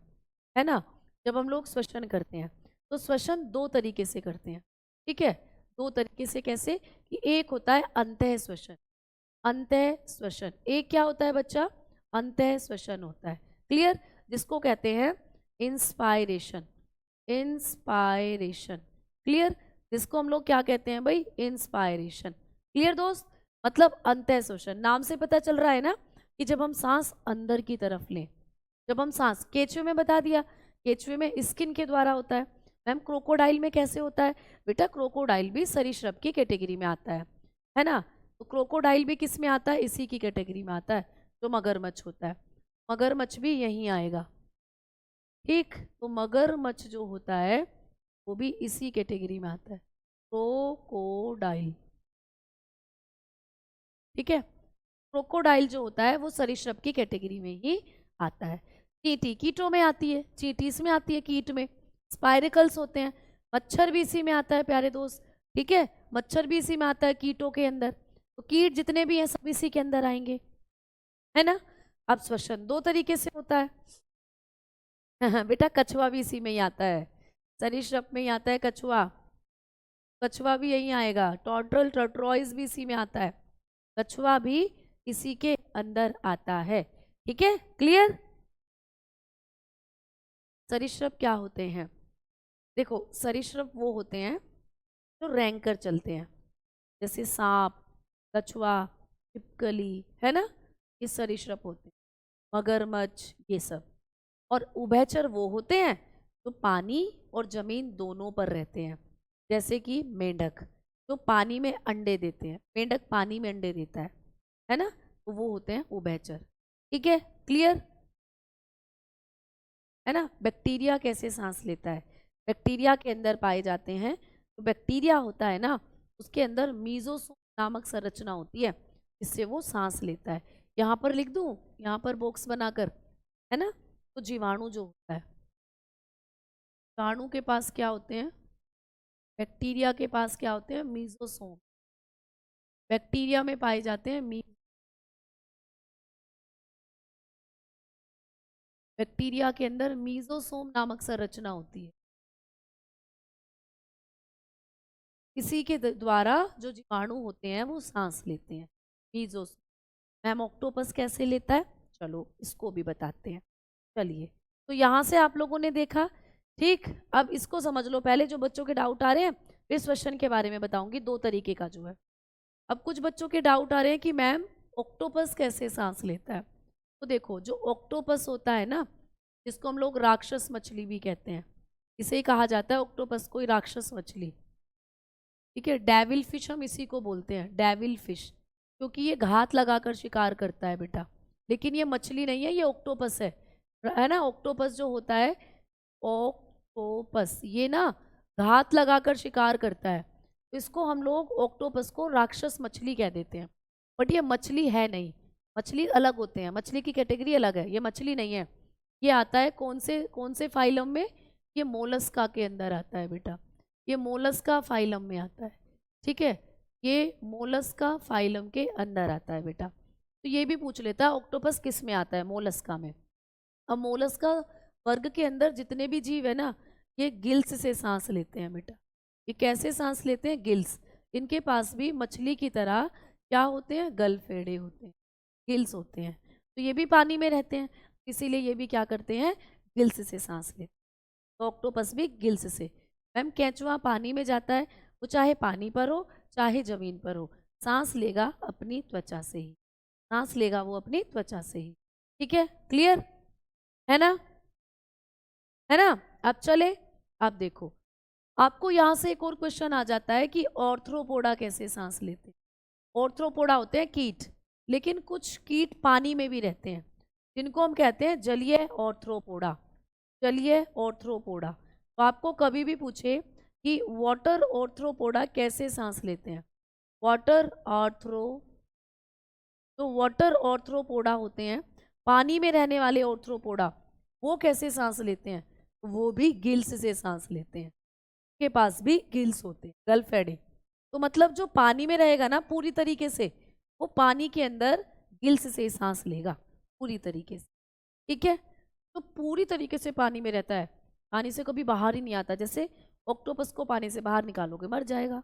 Speaker 1: है ना, जब हम लोग श्वसन करते हैं तो श्वसन दो तरीके से करते हैं। ठीक है, दो तरीके से, कैसे कि एक होता है अंतः श्वसन, अंतः श्वसन। एक क्या होता है बच्चा, अंतः श्वसन होता है, क्लियर, जिसको कहते हैं इंस्पायरेशन, इंस्पायरेशन, क्लियर, जिसको हम लोग क्या कहते हैं भाई, इंस्पायरेशन। क्लियर दोस्त, मतलब अंतः श्वसन, नाम से पता चल रहा है ना कि जब हम सांस अंदर की तरफ लें, जब हम सांस, केचुए में बता दिया, केचुए में स्किन के द्वारा होता है। मैम क्रोकोडाइल में कैसे होता है, बेटा क्रोकोडाइल भी सरीसृप की कैटेगरी में आता है ना। तो क्रोकोडाइल भी किस में आता है, इसी की कैटेगरी में आता है, जो मगरमच्छ होता है, मगरमच्छ भी यहीं आएगा। ठीक, तो मगरमच्छ जो होता है वो भी इसी कैटेगरी में आता है, क्रोकोडाइल। ठीक है, क्रोकोडाइल जो होता है वो सरीसृप की कैटेगरी में ही आता है। चींटी कीटों में आती है, चींटी इसमें आती है, कीट में स्पाइरिकल्स होते हैं। मच्छर भी इसी में आता है प्यारे दोस्त, ठीक है, मच्छर भी इसी में आता है कीटों के अंदर। तो कीट जितने भी हैं सब इसी के अंदर आएंगे, है ना। अब श्वसन दो तरीके से होता है बेटा कछुआ भी इसी में ही आता है, सरीसृप में ही आता है कछुआ, कछुआ भी यही आएगा। टॉर्टल टर्टोइज भी इसी में आता है, कछुआ भी इसी के अंदर आता है। ठीक है, क्लियर। सरीसृप क्या होते हैं, देखो सरीसृप वो होते हैं जो रैंक कर चलते हैं, जैसे सांप, कछुआ, छिपकली, है ना, ये सरीसृप होते हैं, मगरमच्छ, ये सब। और उभयचर वो होते हैं जो पानी और जमीन दोनों पर रहते हैं, जैसे कि मेंढक जो पानी में अंडे देते हैं, मेंढक पानी में अंडे देता है ना, तो वो होते हैं उभयचर। ठीक है, क्लियर। है ना। बैक्टीरिया कैसे सांस लेता है, बैक्टीरिया के अंदर पाए जाते हैं। तो बैक्टीरिया होता है ना, उसके अंदर मीजोसोम नामक संरचना होती है, इससे वो सांस लेता है। यहाँ पर लिख दूँ, यहाँ पर बॉक्स बनाकर, है ना। तो जीवाणु जो होता है, जीवाणु के पास क्या होते हैं, बैक्टीरिया के पास क्या होते हैं, मीजोसोम। बैक्टीरिया में पाए जाते हैं बैक्टीरिया के अंदर मीजोसोम नामक संरचना होती है। इसी के द्वारा जो जीवाणु होते हैं वो सांस लेते हैं, मीजोसोम। मैम ऑक्टोपस कैसे लेता है, चलो इसको भी बताते हैं। चलिए, तो यहाँ से आप लोगों ने देखा, ठीक। अब इसको समझ लो पहले, जो बच्चों के डाउट आ रहे हैं, फिर क्वेश्चन के बारे में बताऊंगी, दो तरीके का जो है। अब कुछ बच्चों के डाउट आ रहे हैं कि मैम ऑक्टोपस कैसे सांस लेता है। तो देखो, जो ऑक्टोपस होता है ना, जिसको हम लोग राक्षस मछली भी कहते हैं, इसे ही कहा जाता है ऑक्टोपस को, राक्षस मछली, ठीक है। डेविल फिश हम इसी को बोलते हैं, डेविल फिश, क्योंकि ये घात लगाकर शिकार करता है बेटा। लेकिन ये मछली नहीं है, ये ऑक्टोपस है ना। ऑक्टोपस जो होता है, ऑक्टोपस, ये ना घात लगाकर शिकार करता है, तो इसको हम लोग ऑक्टोपस को राक्षस मछली कह देते हैं। बट ये मछली है नहीं, मछली अलग होते हैं, मछली की कैटेगरी अलग है, ये मछली नहीं है। ये आता है कौन से फाइलम में, ये मोलस्का के अंदर आता है बेटा, ये मोलस्का फाइलम में आता है, ठीक है। ये मोलस्का फाइलम के अंदर आता है बेटा। तो ये भी पूछ लेता है ऑक्टोपस किस में आता है, मोलस्का में। अब मोलस्का वर्ग के अंदर जितने भी जीव है ना, ये गिल्स से सांस लेते हैं बेटा। ये कैसे सांस लेते हैं, गिल्स। इनके पास भी मछली की तरह क्या होते हैं, गलफेड़े होते हैं, गिल्स होते हैं। तो ये भी पानी में रहते हैं, इसीलिए ये भी क्या करते हैं, गिल्स से सांस लेते हैं। तो ऑक्टोपस भी गिल्स से। मैम केंचुआ पानी में जाता है, वो चाहे पानी पर हो चाहे जमीन पर हो, सांस लेगा अपनी त्वचा से ही, सांस लेगा वो अपनी त्वचा से ही, ठीक है। क्लियर है ना, है ना। अब चले, अब देखो, आपको यहाँ से एक और क्वेश्चन आ जाता है कि ऑर्थ्रोपोडा कैसे सांस लेते हैं। ऑर्थ्रोपोडा होते हैं कीट, लेकिन कुछ कीट पानी में भी रहते हैं, जिनको हम कहते हैं जलीय ऑर्थ्रोपोडा, जलीय ऑर्थ्रोपोडा। तो आपको कभी भी पूछे कि वाटर ऑर्थ्रोपोडा कैसे सांस लेते हैं, वाटर ऑर्थ्रो, तो वाटर ऑर्थ्रोपोडा होते हैं पानी में रहने वाले ऑर्थ्रोपोडा, वो कैसे सांस लेते हैं, वो भी गिल्स से सांस लेते हैं, के पास भी गिल्स होते हैं, गलफेडे। तो मतलब जो पानी में रहेगा ना पूरी तरीके से, वो पानी के अंदर गिल्स से सांस लेगा पूरी तरीके से, ठीक है। तो पूरी तरीके से पानी में रहता है, पानी से कभी बाहर ही नहीं आता। जैसे ऑक्टोपस को पानी से बाहर निकालोगे मर जाएगा,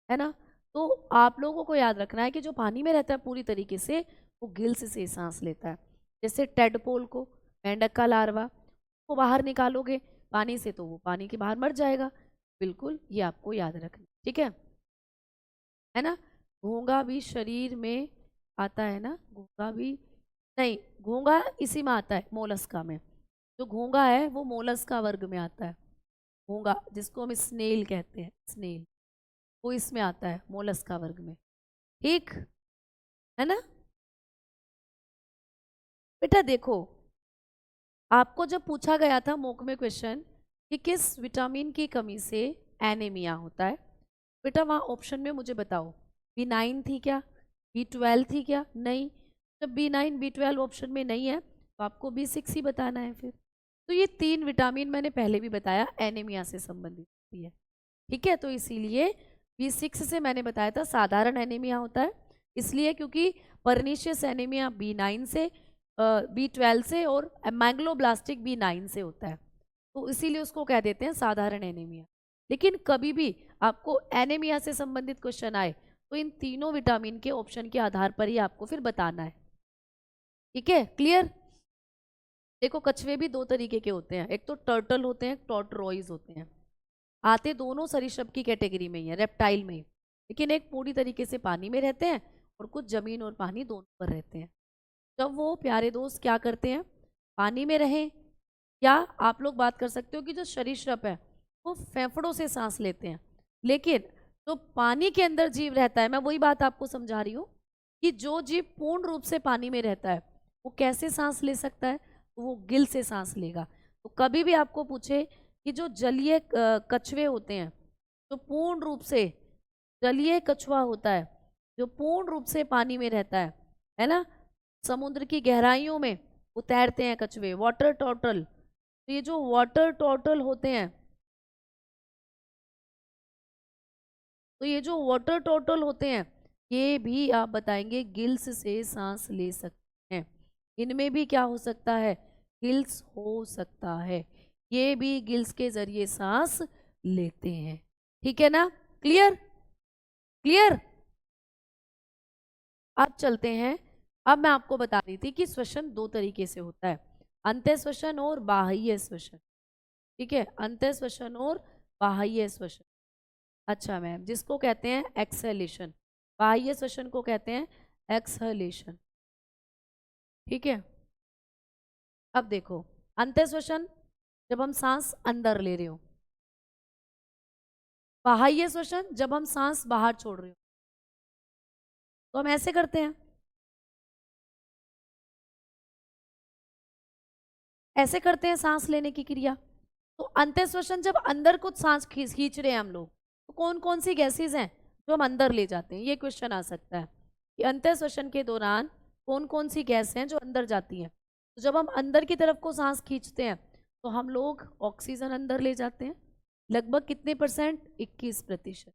Speaker 1: है ना। तो आप लोगों को याद रखना है कि जो पानी में रहता है पूरी तरीके से, वो गिल्स से सांस लेता है। जैसे टेडपोल को, मेंढक का लार्वा को बाहर निकालोगे पानी से, तो वो पानी के बाहर मर जाएगा। बिल्कुल, ये आपको याद रखना, ठीक है ना। घोंगा भी शरीर में आता है ना, घोंगा भी नहीं, घोंगा इसी में आता है, मोलस्का में। जो घोंगा है वो मोलस्का वर्ग में आता है, घोंगा जिसको हम स्नेल कहते हैं, स्नेल, वो इसमें आता है मोलस्का वर्ग में, ठीक है ना। बेटा देखो, आपको जब पूछा गया था मॉक में क्वेश्चन कि किस विटामिन की कमी से एनीमिया होता है, बेटा वहाँ ऑप्शन में मुझे बताओ, B9 थी क्या, B12 थी क्या, नहीं। जब B9 B12 ऑप्शन में नहीं है तो आपको B6 ही बताना है फिर। तो ये 3 विटामिन मैंने पहले भी बताया एनीमिया से संबंधित होती है, ठीक है। तो इसीलिए B6 से मैंने बताया था साधारण एनीमिया होता है, इसलिए क्योंकि परनीशियस एनीमिया B9 से, B12 से, और एमेंग्लोब्लास्टिक B9 से होता है, तो इसीलिए उसको कह देते हैं साधारण एनीमिया। लेकिन कभी भी आपको एनीमिया से संबंधित क्वेश्चन आए तो इन तीनों विटामिन के ऑप्शन के आधार पर ही आपको फिर बताना है, ठीक है। क्लियर। देखो, कछुए भी 2 तरीके के होते हैं, एक तो टर्टल होते हैं, टॉर्टरॉइज होते हैं, आते दोनों सरीसृप की कैटेगरी में ही है, रेप्टाइल में ही, लेकिन एक पूरी तरीके से पानी में रहते हैं और कुछ जमीन और पानी दोनों पर रहते हैं। जब वो प्यारे दोस्त क्या करते हैं, पानी में रहें, या आप लोग बात कर सकते हो कि जो सरीसृप है वो फेफड़ों से सांस लेते हैं, लेकिन जो पानी के अंदर जीव रहता है, मैं वही बात आपको समझा रही हूँ कि जो जीव पूर्ण रूप से पानी में रहता है वो कैसे सांस ले सकता है, तो वो गिल से सांस लेगा। तो कभी भी आपको पूछे कि जो जलीय कछुए होते हैं, जो पूर्ण रूप से जलीय कछुआ होता है, जो पूर्ण रूप से पानी में रहता है ना, समुद्र की गहराइयों में वो तैरते हैं कछुए, वाटर टर्टल। तो ये जो वाटर टर्टल होते हैं, तो ये जो वाटर टर्टल होते हैं, ये भी आप बताएंगे गिल्स से सांस ले सकते हैं। इनमें भी क्या हो सकता है, गिल्स हो सकता है, ये भी गिल्स के जरिए सांस लेते हैं। ठीक है ना, क्लियर क्लियर। अब चलते हैं, अब मैं आपको बता रही थी कि श्वसन दो तरीके से होता है, अंतः श्वसन और बाह्य श्वसन। ठीक है, अंतः श्वसन और बाह्य श्वसन। अच्छा मैम, जिसको कहते हैं एक्सहेलेशन, बाह्य श्वसन को कहते हैं एक्सहेलेशन। ठीक है, अब देखो, अंतः श्वसन जब हम सांस अंदर ले रहे हो, बाह्य श्वसन जब हम सांस बाहर छोड़ रहे हो। तो हम ऐसे करते हैं, ऐसे करते हैं सांस लेने की क्रिया। तो अंतः श्वसन जब अंदर कुछ सांस खींच रहे हैं हम लोग, तो कौन कौन सी गैसेज हैं जो हम अंदर ले जाते हैं, ये क्वेश्चन आ सकता है कि अंतः श्वसन के दौरान कौन कौन सी गैस हैं जो अंदर जाती हैं। तो जब हम अंदर की तरफ को सांस खींचते हैं तो हम लोग ऑक्सीजन अंदर ले जाते हैं, लगभग कितने परसेंट, 21%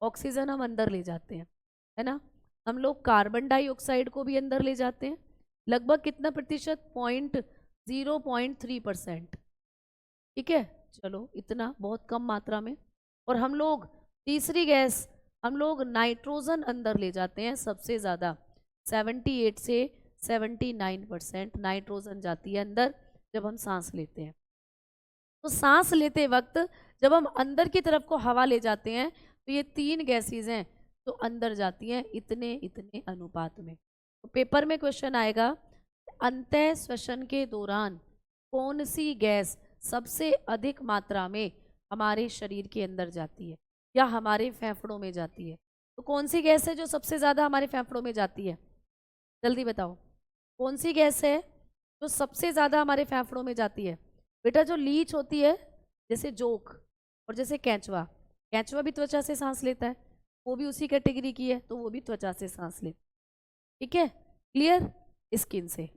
Speaker 1: ऑक्सीजन हम अंदर ले जाते हैं, है ना। हम लोग कार्बन डाइऑक्साइड को भी अंदर ले जाते हैं, लगभग कितना प्रतिशत, 0.3%। ठीक है, चलो इतना बहुत कम मात्रा में। और हम लोग तीसरी गैस, हम लोग नाइट्रोजन अंदर ले जाते हैं सबसे ज़्यादा, 78 से 79% नाइट्रोजन जाती है अंदर जब हम सांस लेते हैं। तो सांस लेते वक्त जब हम अंदर की तरफ को हवा ले जाते हैं तो ये तीन गैसेज हैं तो अंदर जाती हैं इतने इतने अनुपात में। तो पेपर में क्वेश्चन आएगा, अंतः श्वसन के दौरान कौन सी गैस सबसे अधिक मात्रा में हमारे शरीर के अंदर जाती है या हमारे फेफड़ों में जाती है। तो कौन सी गैस है जो सबसे ज़्यादा हमारे फेफड़ों में जाती है, जल्दी बताओ, कौन सी गैस है जो सबसे ज़्यादा हमारे फेफड़ों में जाती है। बेटा जो लीच होती है, जैसे जोक और जैसे कैंचवा, कैंचवा भी त्वचा से सांस लेता है, वो भी उसी कैटेगरी की है, तो वो भी त्वचा से सांस लेता है। ठीक है, क्लियर, स्किन से।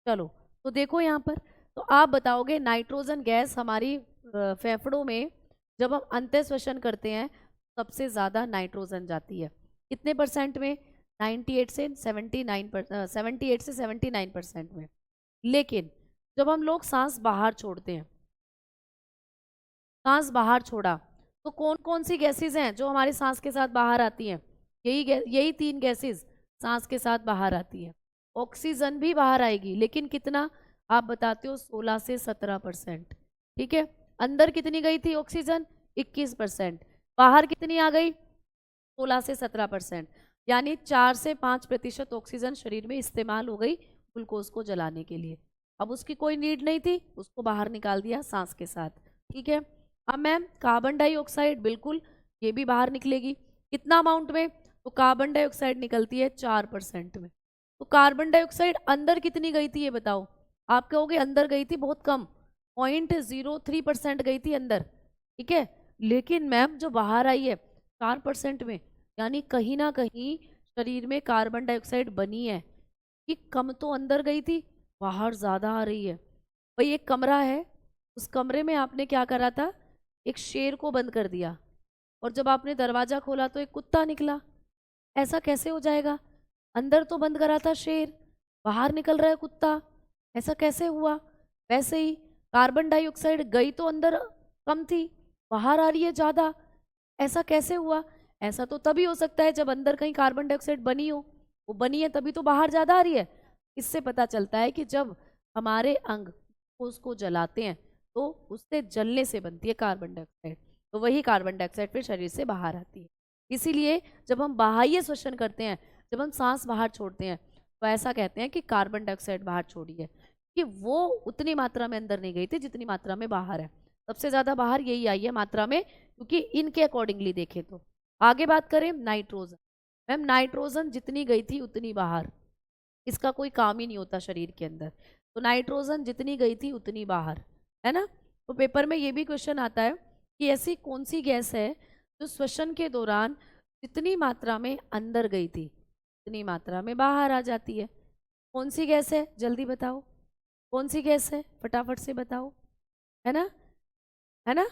Speaker 1: चलो तो देखो यहाँ पर, तो आप बताओगे नाइट्रोजन गैस हमारी फेफड़ों में जब हम अंतः श्वसन करते हैं सबसे ज़्यादा नाइट्रोजन जाती है, कितने परसेंट में, 98 से 79% में। लेकिन जब हम लोग सांस बाहर छोड़ते हैं, सांस बाहर छोड़ा, तो कौन कौन सी गैसेज हैं जो हमारे सांस के साथ बाहर आती हैं, यही तीन गैसेज सांस के साथ बाहर आती हैं। ऑक्सीजन भी बाहर आएगी, लेकिन कितना, आप बताते हो 16 से 17%। ठीक है, अंदर कितनी गई थी ऑक्सीजन, 21%, बाहर कितनी आ गई, 16 से 17%, यानी 4 से 5% ऑक्सीजन शरीर में इस्तेमाल हो गई ग्लूकोज को जलाने के लिए। अब उसकी कोई नीड नहीं थी, उसको बाहर निकाल दिया सांस के साथ। ठीक है, अब मैम कार्बन डाइऑक्साइड, बिल्कुल ये भी बाहर निकलेगी, कितना अमाउंट में, तो कार्बन डाइऑक्साइड निकलती है 4% में। तो कार्बन डाइऑक्साइड अंदर कितनी गई थी ये बताओ, आप कहोगे अंदर गई थी बहुत कम, 0.03% गई थी अंदर। ठीक है, लेकिन मैम जो बाहर आई है 4% में, यानी कहीं ना कहीं शरीर में कार्बन डाइऑक्साइड बनी है कि कम तो अंदर गई थी, बाहर ज़्यादा आ रही है। भाई एक कमरा है, उस कमरे में आपने क्या करा था, एक शेर को बंद कर दिया, और जब आपने दरवाज़ा खोला तो एक कुत्ता निकला, ऐसा कैसे हो जाएगा, अंदर तो बंद करा था शेर, बाहर निकल रहा है कुत्ता, ऐसा कैसे हुआ। वैसे ही कार्बन डाइऑक्साइड गई तो अंदर कम थी, बाहर आ रही है ज़्यादा, ऐसा कैसे हुआ। ऐसा तो तभी हो सकता है जब अंदर कहीं कार्बन डाइऑक्साइड बनी हो, वो बनी है तभी तो बाहर ज़्यादा आ रही है। इससे पता चलता है कि जब हमारे अंग उसको जलाते हैं तो उससे जलने से बनती है कार्बन डाइऑक्साइड, तो वही कार्बन डाइऑक्साइड फिर शरीर से बाहर आती है। इसीलिए जब हम बाह्य श्वसन करते हैं, जब हम सांस बाहर छोड़ते हैं, तो ऐसा कहते हैं कि कार्बन डाइऑक्साइड बाहर छोड़ी है, कि वो उतनी मात्रा में अंदर नहीं गई थी जितनी मात्रा में बाहर है। सबसे ज़्यादा बाहर यही आई है मात्रा में, क्योंकि इनके अकॉर्डिंगली देखें तो। आगे बात करें नाइट्रोजन, मैम नाइट्रोजन जितनी गई थी उतनी बाहर, इसका कोई काम ही नहीं होता शरीर के अंदर, तो नाइट्रोजन जितनी गई थी उतनी बाहर, है ना। तो पेपर में ये भी क्वेश्चन आता है कि ऐसी कौन सी गैस है जो श्वसन के दौरान जितनी मात्रा में अंदर गई थी उतनी मात्रा में बाहर आ जाती है। कौन सी गैस है, जल्दी बताओ, कौन सी गैस है, फटाफट से बताओ, है ना, है ना।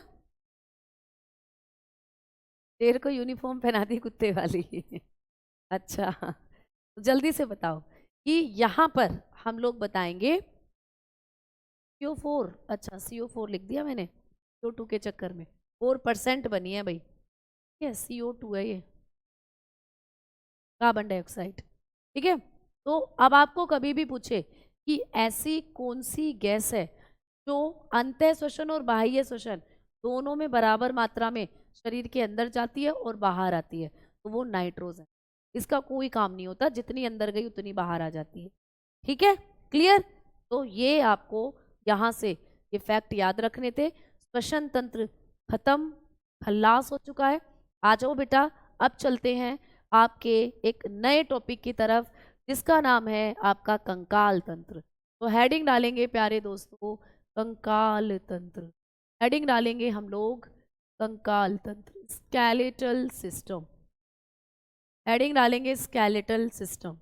Speaker 1: शेर को यूनिफॉर्म पहना दी कुत्ते वाली अच्छा, तो जल्दी से बताओ कि यहाँ पर हम लोग बताएंगे CO4। अच्छा, CO4 लिख दिया मैंने CO2 के चक्कर में, 4% बनी है भाई, ये CO2 है, ये कार्बन डाइऑक्साइड। ठीक है, तो अब आपको कभी भी पूछे कि ऐसी कौन सी गैस है जो अंतः श्वसन और बाह्य श्वसन दोनों में बराबर मात्रा में शरीर के अंदर जाती है और बाहर आती है, तो वो नाइट्रोजन। इसका कोई काम नहीं होता, जितनी अंदर गई उतनी बाहर आ जाती है। ठीक है, क्लियर। तो ये आपको यहाँ से ये फैक्ट याद रखने थे। श्वसन तंत्र खत्म, खल्लास हो चुका है। आ जाओ बेटा, अब चलते हैं आपके एक नए टॉपिक की तरफ जिसका नाम है आपका कंकाल तंत्र। तो हेडिंग डालेंगे प्यारे दोस्तों कंकाल तंत्र, हेडिंग डालेंगे हम लोग कंकाल तंत्र, स्केलेटल सिस्टम, हेडिंग डालेंगे स्केलेटल सिस्टम,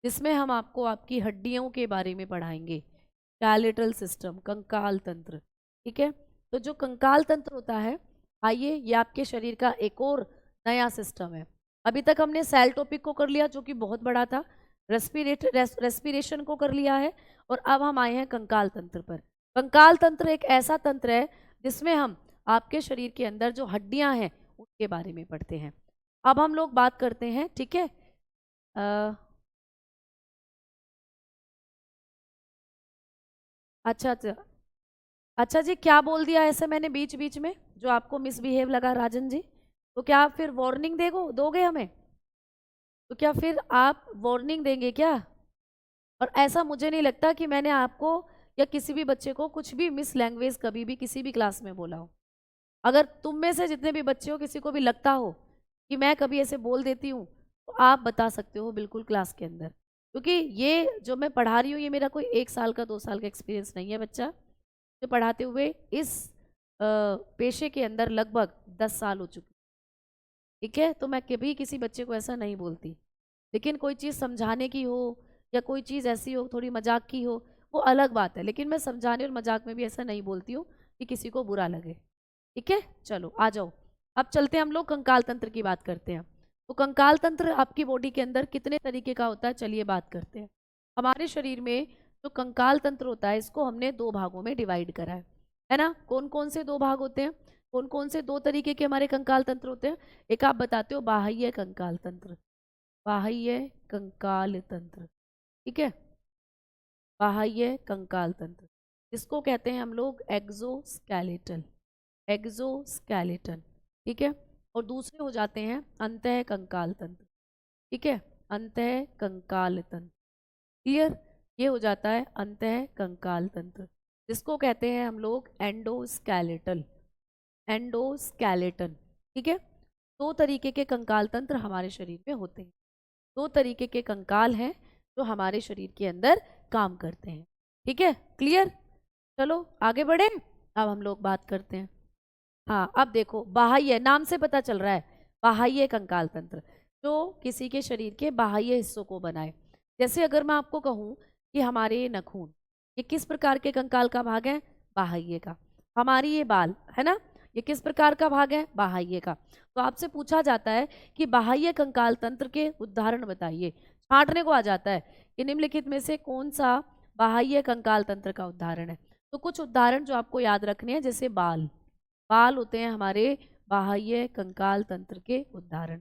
Speaker 1: जिसमें हम आपको आपकी हड्डियों के बारे में पढ़ाएंगे। स्केलेटल सिस्टम, कंकाल तंत्र। ठीक है, तो जो कंकाल तंत्र होता है, आइए ये आपके शरीर का एक और नया सिस्टम है। अभी तक हमने सेल टॉपिक को कर लिया जो कि बहुत बड़ा था, रेस्पिरेशन को कर लिया है, और अब हम आए हैं कंकाल तंत्र पर। कंकाल तंत्र एक ऐसा तंत्र है जिसमें हम आपके शरीर के अंदर जो हड्डियां हैं उनके बारे में पढ़ते हैं। अब हम लोग बात करते हैं, ठीक है। अच्छा अच्छा, अच्छा जी, क्या बोल दिया ऐसे मैंने बीच बीच में जो आपको मिसबिहेव लगा राजन जी? तो क्या आप फिर वार्निंग दोगे हमें? तो क्या फिर आप वार्निंग देंगे क्या? और ऐसा मुझे नहीं लगता कि मैंने आपको या किसी भी बच्चे को कुछ भी मिस लैंग्वेज कभी भी किसी भी क्लास में बोला हो। अगर तुम में से जितने भी बच्चे हो किसी को भी लगता हो कि मैं कभी ऐसे बोल देती हूँ, तो आप बता सकते हो बिल्कुल क्लास के अंदर, क्योंकि ये जो मैं पढ़ा रही हूँ ये मेरा कोई 1 साल का 2 साल का एक्सपीरियंस नहीं है बच्चा। जो पढ़ाते हुए इस पेशे के अंदर लगभग 10 साल हो चुके। ठीक है, तो मैं कभी किसी बच्चे को ऐसा नहीं बोलती, लेकिन कोई चीज़ समझाने की हो या कोई चीज़ ऐसी हो थोड़ी मजाक की हो वो अलग बात है, लेकिन मैं समझाने और मजाक में भी ऐसा नहीं बोलती हूँ कि किसी को बुरा लगे। ठीक है, चलो आ जाओ, अब चलते हैं हम लोग कंकाल तंत्र की बात करते हैं। तो कंकाल तंत्र आपकी बॉडी के अंदर कितने तरीके का होता है, चलिए बात करते हैं। हमारे शरीर में जो कंकाल तंत्र होता है इसको हमने 2 भागों में डिवाइड करा है ना। कौन कौन से 2 भाग होते हैं, कौन कौन से 2 तरीके के हमारे कंकाल तंत्र होते हैं? एक आप बताते हो बाह्य कंकाल तंत्र, बाह्य कंकाल तंत्र, ठीक है, बाह्य कंकाल तंत्र, इसको कहते हैं हम लोग एक्सोस्केलेटल, एक्सोस्केलेटन। ठीक है, और दूसरे हो जाते हैं अंतः कंकाल तंत्र। ठीक है, अंतः कंकाल तंत्र, क्लियर। ये हो जाता है अंतः कंकाल तंत्र, जिसको कहते हैं हम लोग एंडोस्केलेटल, एंडोस्केलेटन। ठीक है, 2 तरीके के कंकाल तंत्र हमारे शरीर में होते हैं, 2 तरीके के कंकाल हैं जो हमारे शरीर के अंदर काम करते हैं। ठीक है, क्लियर। चलो आगे बढ़े, अब हम लोग बात करते हैं। हाँ, अब देखो बाह्य नाम से पता चल रहा है, बाह्य कंकाल तंत्र जो किसी के शरीर के बाह्य हिस्सों को बनाए। जैसे अगर मैं आपको कहूँ कि हमारे नाखून ये किस प्रकार के कंकाल का भाग है, बाह्य का। हमारी ये बाल है ना, ये किस प्रकार का भाग है, बाह्य का। तो आपसे पूछा जाता है कि बाह्य कंकाल तंत्र के उदाहरण बताइए, छांटने को आ जाता है कि निम्नलिखित में से कौन सा बाह्य कंकाल तंत्र का उदाहरण है। तो कुछ उदाहरण जो आपको याद रखने हैं, जैसे बाल, बाल होते हैं हमारे बाह्य कंकाल तंत्र के उदाहरण,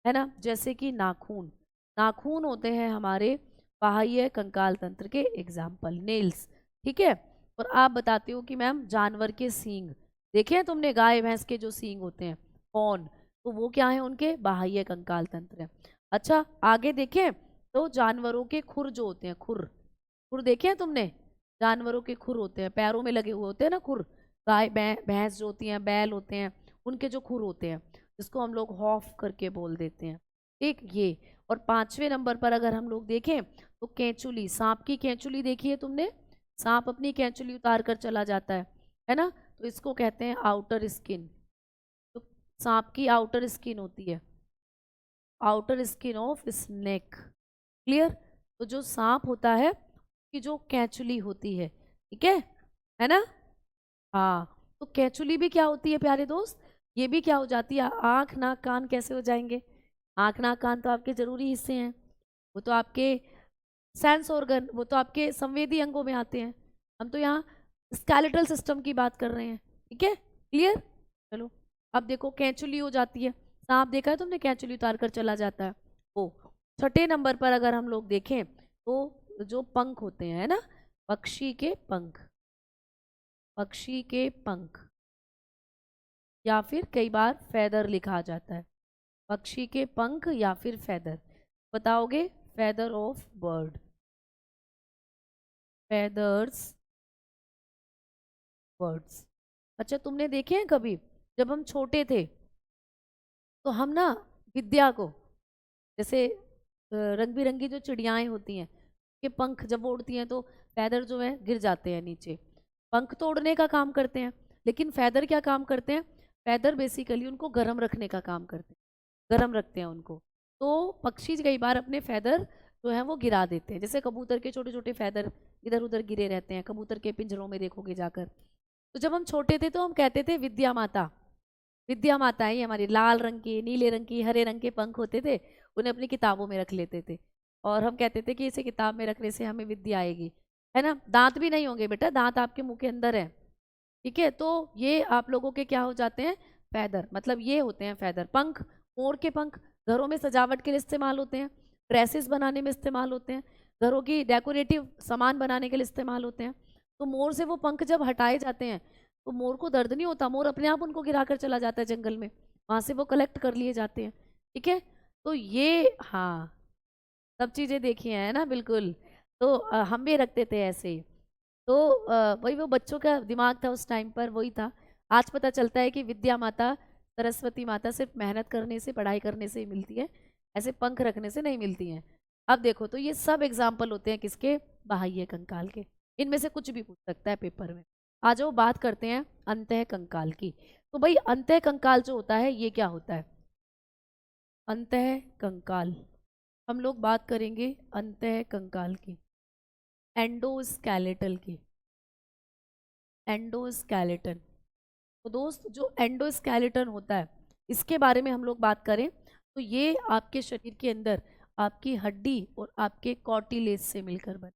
Speaker 1: है ना। जैसे कि नाखून, नाखून होते हैं हमारे बाह्य कंकाल तंत्र के एग्जाम्पल, नेल्स। ठीक है, और आप बताते हो कि मैम जानवर के सींग देखे हैं तुमने, गाय भैंस के जो सींग होते हैं कौन, तो वो क्या है, उनके बाह्य कंकाल तंत्र है। अच्छा आगे देखें तो जानवरों के खुर जो होते हैं, खुर, खुर देखे हैं तुमने, जानवरों के खुर होते हैं, पैरों में लगे हुए होते हैं ना खुर, गाय भैंस जो होती हैं, बैल होते हैं, उनके जो खुर होते हैं जिसको हम लोग हॉफ करके बोल देते हैं। ठीक, ये। और 5वें नंबर पर अगर हम लोग देखें तो कैंचुली, सांप की कैंचुली देखी है तुमने, सांप अपनी कैंचुली उतार कर चला जाता है, है ना। तो इसको कहते हैं आउटर स्किन। तो सांप की आउटर स्किन होती है, outer skin of snake. Clear. तो जो सांप होता है कि जो कैंचुली होती है, ठीक है ना। हाँ, तो कैंचुली भी क्या होती है प्यारे दोस्त, ये भी क्या हो जाती है, आंख नाक कान कैसे हो जाएंगे। आंख नाक कान तो आपके जरूरी हिस्से हैं, वो तो आपके सेंस ऑर्गन, वो तो आपके संवेदी अंगों में आते हैं। हम तो यहाँ स्केलेटल सिस्टम की बात कर रहे हैं, ठीक है। क्लियर। चलो अब देखो कैंचुली हो जाती है, सांप देखा है तुमने, कैंचुली उतार कर चला जाता है। ओ, छठे नंबर पर अगर हम लोग देखें तो जो पंख होते हैं, है ना, पक्षी के पंख, पक्षी के पंख, या फिर कई बार फेदर लिखा जाता है, पक्षी के पंख या फिर फेदर। बताओगे, feather of bird, feathers birds. अच्छा तुमने देखे हैं कभी, जब हम छोटे थे तो हम ना विद्या को, जैसे रंग बिरंगी जो चिड़ियाएं होती हैं के पंख जब उड़ती हैं तो फैदर जो है गिर जाते हैं नीचे, पंख तो उड़ने का काम करते हैं, लेकिन फैदर क्या काम करते हैं, फैदर बेसिकली उनको गर्म रखने का काम करते हैं, गर्म रखते हैं उनको। तो पक्षी कई बार अपने फैदर जो है वो गिरा देते हैं, जैसे कबूतर के छोटे छोटे फैदर इधर उधर गिरे रहते हैं, कबूतर के पिंजरों में देखोगे जाकर। तो जब हम छोटे थे तो हम कहते थे विद्या माता, विद्या माता है ये हमारी, लाल रंग की, नीले रंग की, हरे रंग के पंख होते थे, उन्हें अपनी किताबों में रख लेते थे, और हम कहते थे कि इसे किताब में रखने से हमें विद्या आएगी, है ना। दांत भी नहीं होंगे बेटा, दांत आपके मुंह के अंदर है, ठीक है। तो ये आप लोगों के क्या हो जाते हैं, फैदर, मतलब ये होते हैं फैदर, पंख। मोर के पंख घरों में सजावट के लिए इस्तेमाल होते हैं, ड्रेसेस बनाने में इस्तेमाल होते हैं, घरों की डेकोरेटिव सामान बनाने के लिए इस्तेमाल होते हैं। तो मोर से वो पंख जब हटाए जाते हैं तो मोर को दर्द नहीं होता, मोर अपने आप उनको गिरा कर चला जाता है जंगल में, वहां से वो कलेक्ट कर लिए जाते हैं, ठीक है। तो ये, हाँ, सब चीजें देखी हैं, है ना, बिल्कुल। तो हम भी रखते थे ऐसे ही। तो वही वो बच्चों का दिमाग था उस टाइम पर, वही था। आज पता चलता है कि विद्या माता, सरस्वती माता सिर्फ मेहनत करने से, पढ़ाई करने से ही मिलती है, ऐसे पंख रखने से नहीं मिलती हैं। अब देखो, तो ये सब एग्जाम्पल होते हैं किसके, बाह्य कंकाल के। इनमें से कुछ भी पूछ सकता है पेपर में। आ जाओ बात करते हैं अंतः कंकाल की। तो भाई अंतः कंकाल जो होता है ये क्या होता है, अंतः कंकाल, हम लोग बात करेंगे अंतः कंकाल की, एंडोस्केलेटल की, एंडोस्केलेटन। तो दोस्त जो एंडोस्केलेटन होता है इसके बारे में हम लोग बात करें तो ये आपके शरीर के अंदर आपकी हड्डी और आपके कॉर्टिलेज से मिलकर बने।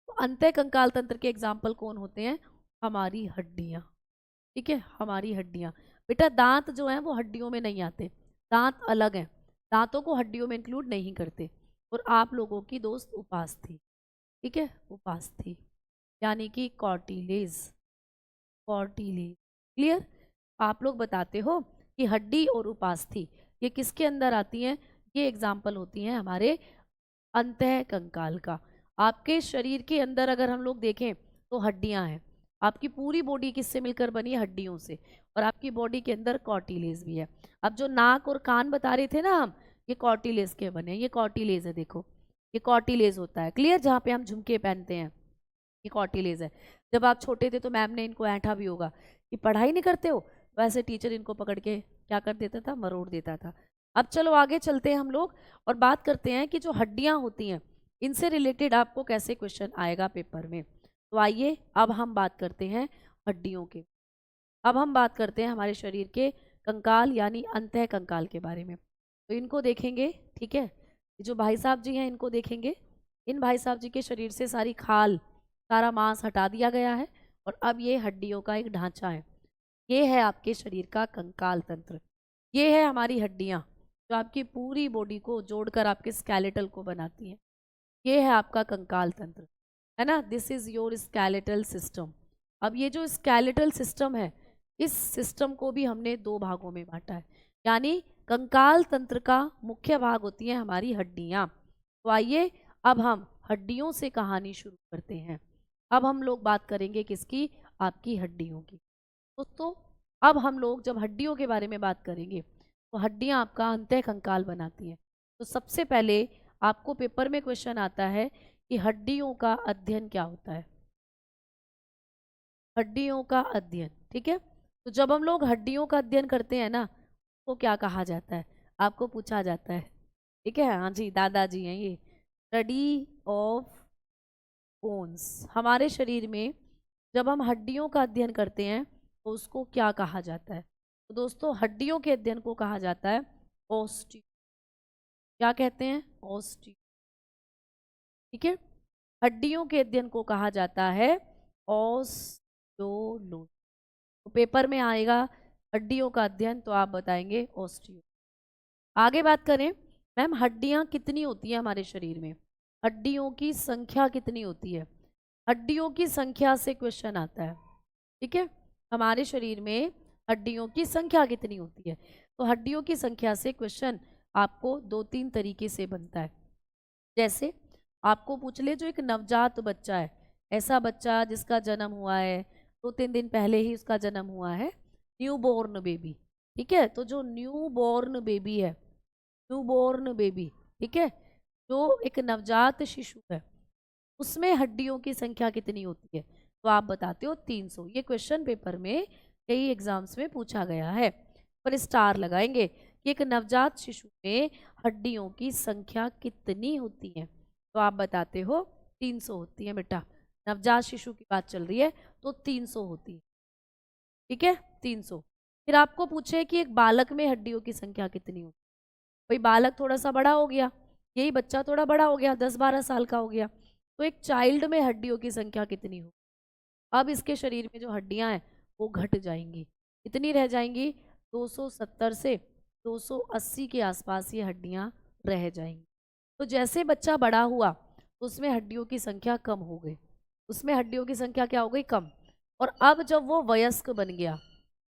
Speaker 1: तो अंतः कंकाल तंत्र के एग्जाम्पल कौन होते हैं, हमारी हड्डियां, ठीक है, हमारी हड्डियां। बेटा दांत जो हैं वो हड्डियों में नहीं आते, दांत अलग हैं, दांतों को हड्डियों में इंक्लूड नहीं करते। और आप लोगों की दोस्त उपास थी, ठीक है, उपास थी, यानी कि कॉर्टिलेज, कॉर्टिलेज। क्लियर। आप लोग बताते हो कि हड्डी और उपास्थि ये किसके अंदर आती हैं, ये एग्जाम्पल होती हैं हमारे अंतः कंकाल का। आपके शरीर के अंदर अगर हम लोग देखें तो हड्डियां हैं, आपकी पूरी बॉडी किससे मिलकर बनी है, हड्डियों से, और आपकी बॉडी के अंदर कॉर्टिलेज भी है। अब जो नाक और कान बता रहे थे ना हम, ये कॉर्टिलेज के बने, ये कॉर्टिलेज है, देखो ये कॉर्टिलेज होता है। क्लियर। जहाँ पे हम झुमके पहनते हैं ये कॉर्टिलेज है। जब आप छोटे थे तो मैम ने इनको ऐंठा भी होगा कि पढ़ाई नहीं करते हो, वैसे टीचर इनको पकड़ के क्या कर देता था, मरोड़ देता था। अब चलो आगे चलते हैं हम लोग और बात करते हैं कि जो हड्डियां होती हैं इनसे रिलेटेड आपको कैसे क्वेश्चन आएगा पेपर में। तो आइए अब हम बात करते हैं हड्डियों के, अब हम बात करते हैं हमारे शरीर के कंकाल यानी अंतः कंकाल के बारे में। तो इनको देखेंगे, ठीक है, जो भाई साहब जी हैं इनको देखेंगे। इन भाई साहब जी के शरीर से सारी खाल, सारा मांस हटा दिया गया है और अब ये हड्डियों का एक ढांचा है। ये है आपके शरीर का कंकाल तंत्र, ये है हमारी हड्डियां जो आपकी पूरी बॉडी को जोड़कर आपके स्केलेटल को बनाती हैं। ये है आपका कंकाल तंत्र, है ना, this is your skeletal system. अब ये जो स्केलेटल सिस्टम है इस सिस्टम को भी हमने दो भागों में बांटा है, यानी कंकाल तंत्र का मुख्य भाग होती हैं हमारी हड्डियां। तो आइए अब हम हड्डियों से कहानी शुरू करते हैं। अब हम लोग बात करेंगे किसकी, आपकी हड्डियों की। दोस्तों अब हम लोग जब हड्डियों के बारे में बात करेंगे तो हड्डियां आपका अंतः कंकाल बनाती हैं। तो सबसे पहले आपको पेपर में क्वेश्चन आता है कि हड्डियों का अध्ययन क्या होता है। हड्डियों का अध्ययन, ठीक है। तो जब हम लोग हड्डियों का अध्ययन करते हैं ना, तो क्या कहा जाता है, आपको पूछा जाता है, ठीक है। हाँ जी, दादाजी हैं ये। स्टडी ऑफ बोन्स, हमारे शरीर में जब हम हड्डियों का अध्ययन करते हैं तो उसको क्या कहा जाता है? तो दोस्तों, हड्डियों के अध्ययन को कहा जाता है ऑस्टियो। क्या कहते हैं? ऑस्टियो, ठीक है। हड्डियों के अध्ययन को कहा जाता है ऑस्टियोलॉजी। तो पेपर में आएगा हड्डियों का अध्ययन, तो आप बताएंगे ऑस्टियो। आगे बात करें, मैम हड्डियां कितनी होती हैं हमारे शरीर में? हड्डियों की संख्या कितनी होती है? हड्डियों की संख्या से क्वेश्चन आता है, ठीक है। हमारे शरीर में हड्डियों की संख्या कितनी होती है? तो हड्डियों की संख्या से क्वेश्चन आपको 2-3 तरीके से बनता है। जैसे आपको पूछ ले, जो एक नवजात बच्चा है, ऐसा बच्चा जिसका जन्म हुआ है 2-3 दिन पहले ही उसका जन्म हुआ है, न्यू बोर्न बेबी, ठीक है। तो जो न्यू बोर्न बेबी है, न्यू बोर्न बेबी, ठीक है, जो एक नवजात शिशु है, उसमें हड्डियों की संख्या कितनी होती है? तो आप बताते हो 300। ये क्वेश्चन पेपर में कई एग्जाम्स में पूछा गया है, पर स्टार लगाएंगे कि एक नवजात शिशु में हड्डियों की संख्या कितनी होती है? तो आप बताते हो 300 होती है बेटा। नवजात शिशु की बात चल रही है तो 300 होती है, ठीक है, 300। फिर आपको पूछे कि एक बालक में हड्डियों की संख्या कितनी होती है? भाई बालक थोड़ा सा बड़ा हो गया, यही बच्चा थोड़ा बड़ा हो गया, 10-12 साल का हो गया, तो एक चाइल्ड में हड्डियों की संख्या कितनी हो? अब इसके शरीर में जो हड्डियां हैं वो घट जाएंगी, कितनी रह जाएंगी? 270 से 280 के आसपास ये हड्डियां रह जाएंगी। तो जैसे बच्चा बड़ा हुआ तो उसमें हड्डियों की संख्या कम हो गई, उसमें हड्डियों की संख्या क्या हो गई? कम। और अब जब वो वयस्क बन गया,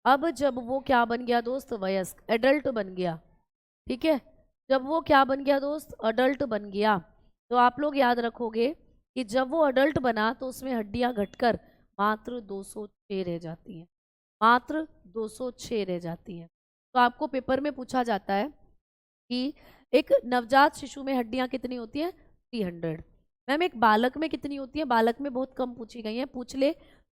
Speaker 1: अब जब वो क्या बन गया दोस्त? वयस्क, एडल्ट बन गया, ठीक है। जब वो क्या बन गया दोस्त? अडल्ट बन गया। तो आप लोग याद रखोगे कि जब वो अडल्ट बना तो उसमें हड्डियां घटकर मात्र 206 रह जाती हैं, मात्र 206 रह जाती हैं। तो आपको पेपर में पूछा जाता है कि एक नवजात शिशु में हड्डियां कितनी होती हैं? 300। मैम एक बालक में कितनी होती है? बालक में बहुत कम पूछी गई है, पूछ ले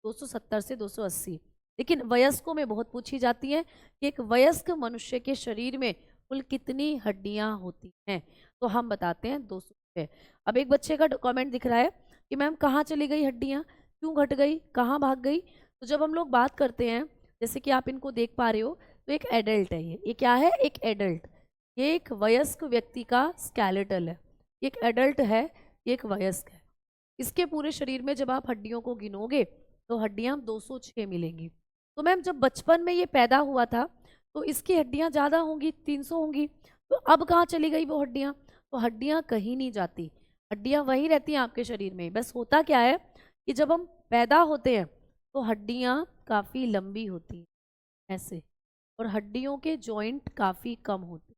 Speaker 1: 270 से 280। लेकिन वयस्कों में बहुत पूछी जाती है कि एक वयस्क मनुष्य के शरीर में कुल कितनी हड्डियां होती हैं? तो हम बताते हैं 206। अब एक बच्चे का कमेंट दिख रहा है कि मैम कहाँ चली गई हड्डियां, क्यों घट गई, कहाँ भाग गई? तो जब हम लोग बात करते हैं, जैसे कि आप इनको देख पा रहे हो, तो एक एडल्ट है, ये क्या है? एक एडल्ट। ये एक वयस्क व्यक्ति का स्केलेटल है, एक एडल्ट है, ये एक वयस्क है। इसके पूरे शरीर में जब आप हड्डियों को गिनोगे तो हड्डियां 206 मिलेंगी। तो मैम जब बचपन में ये पैदा हुआ था तो इसकी हड्डियां ज़्यादा होंगी, 300 होंगी, तो अब कहाँ चली गई वो हड्डियां? तो हड्डियां कहीं नहीं जाती, हड्डियां वहीं रहती हैं आपके शरीर में। बस होता क्या है कि जब हम पैदा होते हैं तो हड्डियां काफ़ी लंबी होती हैं ऐसे, और हड्डियों के जॉइंट काफ़ी कम होते हैं,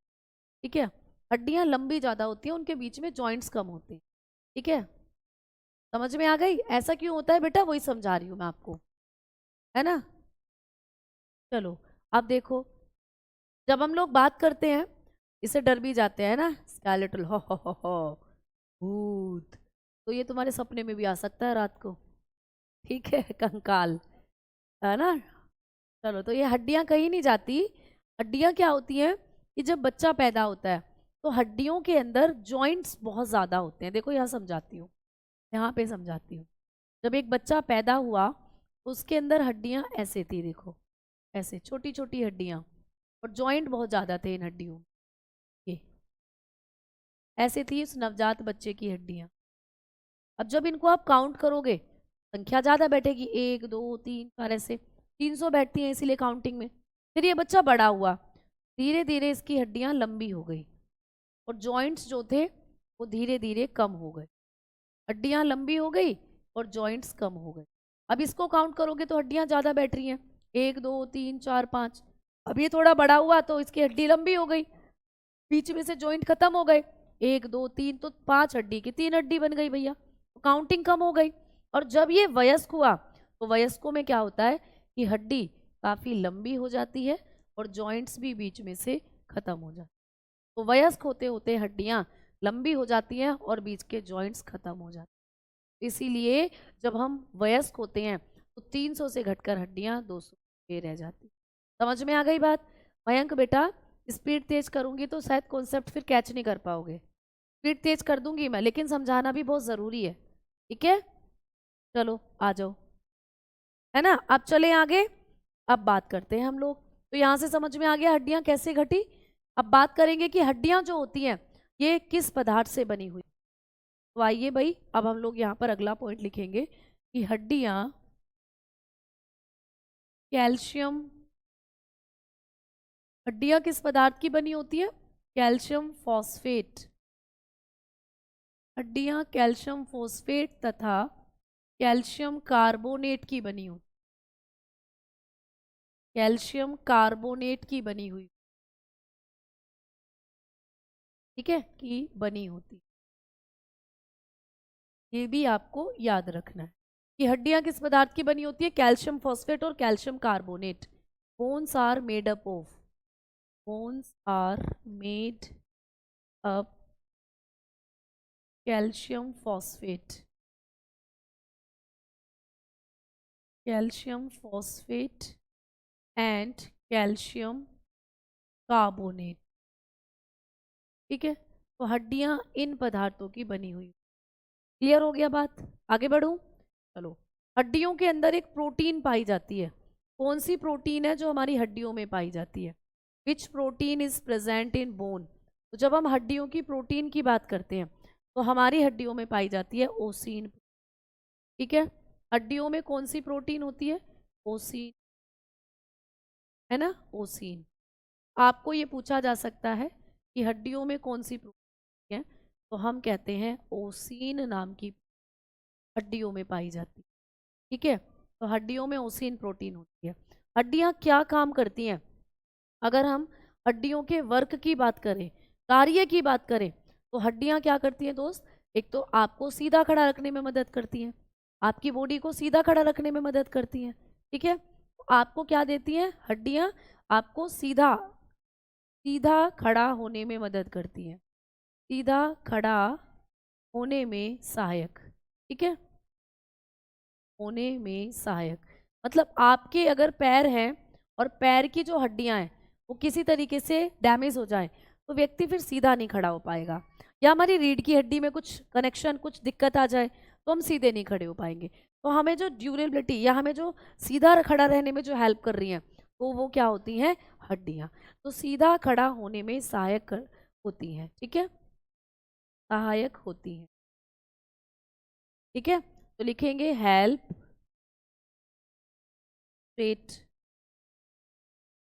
Speaker 1: ठीक है। हड्डियां लंबी ज़्यादा होती हैं, उनके बीच में जॉइंट्स कम होते हैं, ठीक है। समझ में आ गई? ऐसा क्यों होता है बेटा, वही समझा रही हूँ मैं आपको, है ना। चलो अब देखो, जब हम लोग बात करते हैं, इससे डर भी जाते हैं ना, स्केलेटल, हो भूत, तो ये तुम्हारे सपने में भी आ सकता है रात को, ठीक है, कंकाल, है ना। चलो, तो ये हड्डियां कहीं नहीं जाती। हड्डियां क्या होती हैं कि जब बच्चा पैदा होता है तो हड्डियों के अंदर जॉइंट्स बहुत ज़्यादा होते हैं। देखो यहाँ समझाती हूँ, यहाँ पे समझाती हूँ। जब एक बच्चा पैदा हुआ तो उसके अंदर हड्डियां ऐसे थी, देखो ऐसे छोटी छोटी हड्डियां, और जॉइंट बहुत ज़्यादा थे इन हड्डियों, ये ऐसे थी उस नवजात बच्चे की हड्डियां। अब जब इनको आप काउंट करोगे, संख्या ज़्यादा बैठेगी, 1 2 3 4, ऐसे 300 बैठती हैं, इसीलिए काउंटिंग में। फिर ये बच्चा बड़ा हुआ, धीरे धीरे इसकी हड्डियां लंबी हो गई और जॉइंट्स जो थे वो धीरे धीरे कम हो गए। हड्डियां लंबी हो गई और जॉइंट्स कम हो गए। अब इसको काउंट करोगे तो हड्डियां ज़्यादा बैठ रही हैं, 1 2 3 4 5। अब ये थोड़ा बड़ा हुआ तो इसकी हड्डी लंबी हो गई, बीच में से जॉइंट खत्म हो गए, 1 2 3, तो 5 हड्डी की 3 हड्डी बन गई भैया, तो काउंटिंग कम हो गई। और जब ये वयस्क हुआ तो वयस्कों में क्या होता है कि हड्डी काफ़ी लंबी हो जाती है और जॉइंट्स भी बीच में से खत्म हो जाते हैं। तो वयस्क होते होते हड्डियां लंबी हो जाती हैं और बीच के जॉइंट्स खत्म हो जाते हैं। इसीलिए जब हम वयस्क होते हैं तो 300 से घटकर हड्डियां 200 पे रह जाती। समझ में आ गई बात? मयंक बेटा स्पीड तेज करूंगी तो शायद कॉन्सेप्ट फिर कैच नहीं कर पाओगे। स्पीड तेज कर दूंगी मैं, लेकिन समझाना भी बहुत ज़रूरी है। ठीक है, चलो आ जाओ, है ना। अब चले आगे, अब बात करते हैं हम लोग। तो यहाँ से समझ में आ गया हड्डियाँ कैसे घटी। अब बात करेंगे कि हड्डियाँ जो होती हैं ये किस पदार्थ से बनी हुई। तो आइए भाई, अब हम लोग यहाँ पर अगला पॉइंट लिखेंगे कि हड्डियाँ कैल्शियम, हड्डियाँ किस पदार्थ की बनी होती है? Calcium phosphate. हड्डियाँ कैल्शियम फॉस्फेट तथा कैल्शियम कार्बोनेट की बनी होती, कैल्शियम कार्बोनेट की बनी हुई, ठीक है, की बनी होती। ये भी आपको याद रखना है कि हड्डियां किस पदार्थ की बनी होती है? कैल्शियम फॉस्फेट और calcium carbonate. Bones are made up of, bones are made up calcium phosphate, calcium phosphate and calcium carbonate. ठीक है, तो हड्डियां इन पदार्थों की बनी हुई। क्लियर हो गया बात? आगे बढ़ूं? चलो, हड्डियों के अंदर एक प्रोटीन पाई जाती है। कौन सी प्रोटीन है जो हमारी हड्डियों में पाई जाती है? विच protein is present in bone. तो जब हम हड्डियों की प्रोटीन की बात करते हैं तो हमारी हड्डियों में पाई जाती है ओसीन। ठीक है, हड्डियों में कौन सी प्रोटीन होती है? ओसीन, है ना, ओसीन। आपको ये पूछा जा सकता है कि हड्डियों में कौन सी प्रोटीन है, तो हम कहते हैं ओसीन नाम की हड्डियों में पाई जाती है। ठीक है, तो हड्डियों में ओसीन प्रोटीन होती है। हड्डियां क्या काम करती हैं? अगर हम हड्डियों के वर्क की बात करें, कार्य की बात करें, तो हड्डियां क्या करती हैं दोस्त? एक तो आपको सीधा खड़ा रखने में मदद करती हैं, आपकी बॉडी को सीधा खड़ा रखने में मदद करती हैं। ठीक है, आपको क्या देती हैं हड्डियां? आपको सीधा सीधा खड़ा होने में मदद करती हैं, सीधा खड़ा होने में सहायक। ठीक है, होने में सहायक मतलब आपके अगर पैर हैं और पैर की जो हड्डियां हैं वो किसी तरीके से डैमेज हो जाए तो व्यक्ति फिर सीधा नहीं खड़ा हो पाएगा, या हमारी रीढ़ की हड्डी में कुछ कनेक्शन कुछ दिक्कत आ जाए तो हम सीधे नहीं खड़े हो पाएंगे। तो हमें जो ड्यूरेबिलिटी या हमें जो सीधा खड़ा रहने में जो हेल्प कर रही हैं तो वो क्या होती हैं? हड्डियां। तो सीधा खड़ा होने में सहायक होती हैं। ठीक है, सहायक होती हैं। ठीक है, तो लिखेंगे help straight,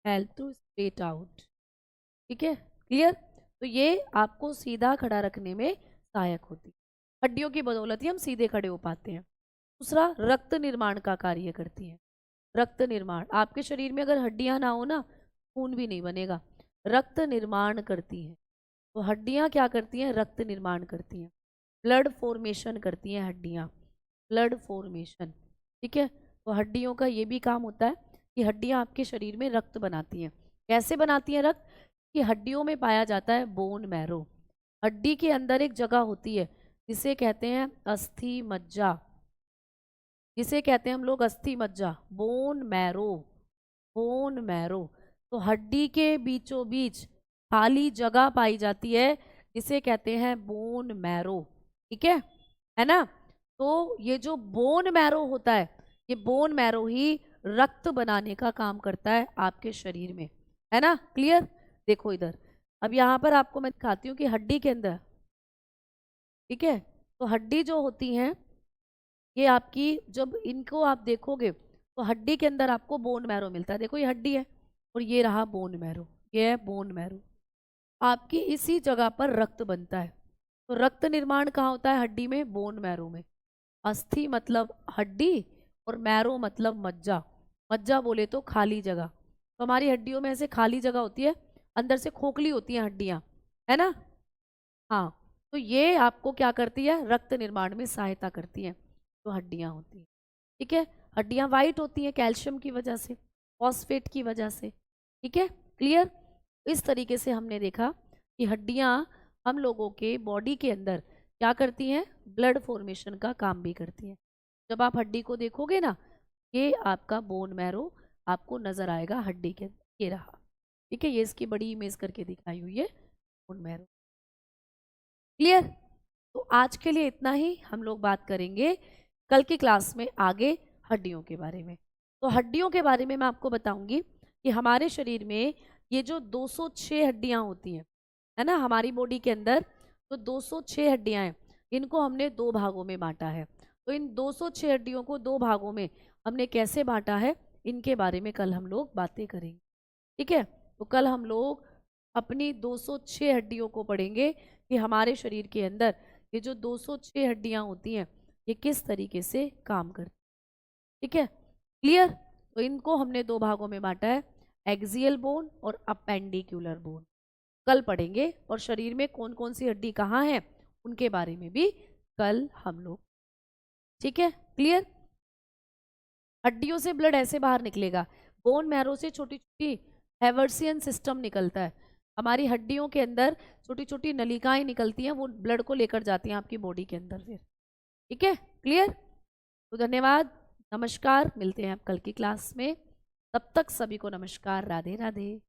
Speaker 1: help to straight out. ठीक है, क्लियर? तो ये आपको सीधा खड़ा रखने में सहायक होती है, हड्डियों की बदौलत ही हम सीधे खड़े हो पाते हैं। दूसरा, रक्त निर्माण का कार्य करती है। रक्त निर्माण, आपके शरीर में अगर हड्डियां ना हो ना, खून भी नहीं बनेगा। रक्त निर्माण करती हैं, तो हड्डियां क्या करती हैं? रक्त निर्माण करती हैं। ब्लड फॉर्मेशन करती हैं हड्डियां, ब्लड फॉर्मेशन। ठीक है, तो हड्डियों का ये भी काम होता है कि हड्डियां आपके शरीर में रक्त बनाती हैं। कैसे बनाती हैं रक्त? कि हड्डियों में पाया जाता है बोन मैरो। हड्डी के अंदर एक जगह होती है जिसे कहते हैं अस्थि मज्जा, जिसे कहते हैं हम लोग अस्थि मज्जा, बोन मैरो, बोन मैरो। तो हड्डी के बीचों बीच खाली जगह पाई जाती है जिसे कहते हैं बोन मैरो। ठीक है ना। तो ये जो बोन मैरो होता है, ये बोन मैरो ही रक्त बनाने का काम करता है आपके शरीर में, है ना। क्लियर? देखो इधर, अब यहाँ पर आपको मैं दिखाती हूँ कि हड्डी के अंदर, ठीक है, तो हड्डी जो होती हैं ये आपकी, जब इनको आप देखोगे तो हड्डी के अंदर आपको बोन मैरो मिलता है। देखो ये हड्डी है और ये रहा बोन मैरो, ये है बोन मैरो। आपकी इसी जगह पर रक्त बनता है। तो रक्त निर्माण कहाँ होता है? हड्डी में, बोन मैरो में। अस्थि मतलब हड्डी और मैरो मतलब मज्जा। मज्जा बोले तो खाली जगह। तो हमारी हड्डियों में ऐसे खाली जगह होती है, अंदर से खोखली होती हैं हड्डियाँ, है ना। हाँ, तो ये आपको क्या करती है? रक्त निर्माण में सहायता करती हैं। तो हड्डियाँ होती हैं। ठीक है, हड्डियाँ वाइट होती हैं कैल्शियम की वजह से, फॉस्फेट की वजह से। ठीक है, क्लियर? इस तरीके से हमने देखा कि हड्डियाँ हम लोगों के बॉडी के अंदर क्या करती हैं? ब्लड फॉर्मेशन का काम भी करती हैं। जब आप हड्डी को देखोगे ना, ये आपका बोन मैरो आपको नजर आएगा हड्डी के अंदर, ये रहा। ठीक है, ये इसकी बड़ी इमेज करके दिखाई हुई है बोन मैरो। क्लियर? तो आज के लिए इतना ही। हम लोग बात करेंगे कल की क्लास में आगे हड्डियों के बारे में। तो हड्डियों के बारे में मैं आपको बताऊंगी कि हमारे शरीर में ये जो 206 हड्डियां होती हैं, है ना, हमारी बॉडी के अंदर तो 206 हड्डियां हैं। इनको हमने दो भागों में बांटा है। तो इन 206 हड्डियों को दो भागों में हमने कैसे बांटा है, इनके बारे में कल हम लोग बातें करेंगे। ठीक है, तो कल हम लोग अपनी 206 हड्डियों को पढ़ेंगे कि हमारे शरीर के अंदर ये जो 206 हड्डियां होती हैं ये किस तरीके से काम करती। ठीक है, क्लियर? तो इनको हमने दो भागों में बांटा है, एक्सियल बोन और अपेंडिकुलर बोन। कल पढ़ेंगे। और शरीर में कौन कौन सी हड्डी कहाँ है उनके बारे में भी कल हम लोग। ठीक है, क्लियर? हड्डियों से ब्लड ऐसे बाहर निकलेगा, बोन मैरो से छोटी छोटी हेवर्सियन सिस्टम निकलता है। हमारी हड्डियों के अंदर छोटी छोटी नलिकाएं निकलती हैं, वो ब्लड को लेकर जाती हैं आपकी बॉडी के अंदर फिर। ठीक है, क्लियर? तो धन्यवाद, नमस्कार, मिलते हैं आप कल की क्लास में। तब तक सभी को नमस्कार, राधे राधे।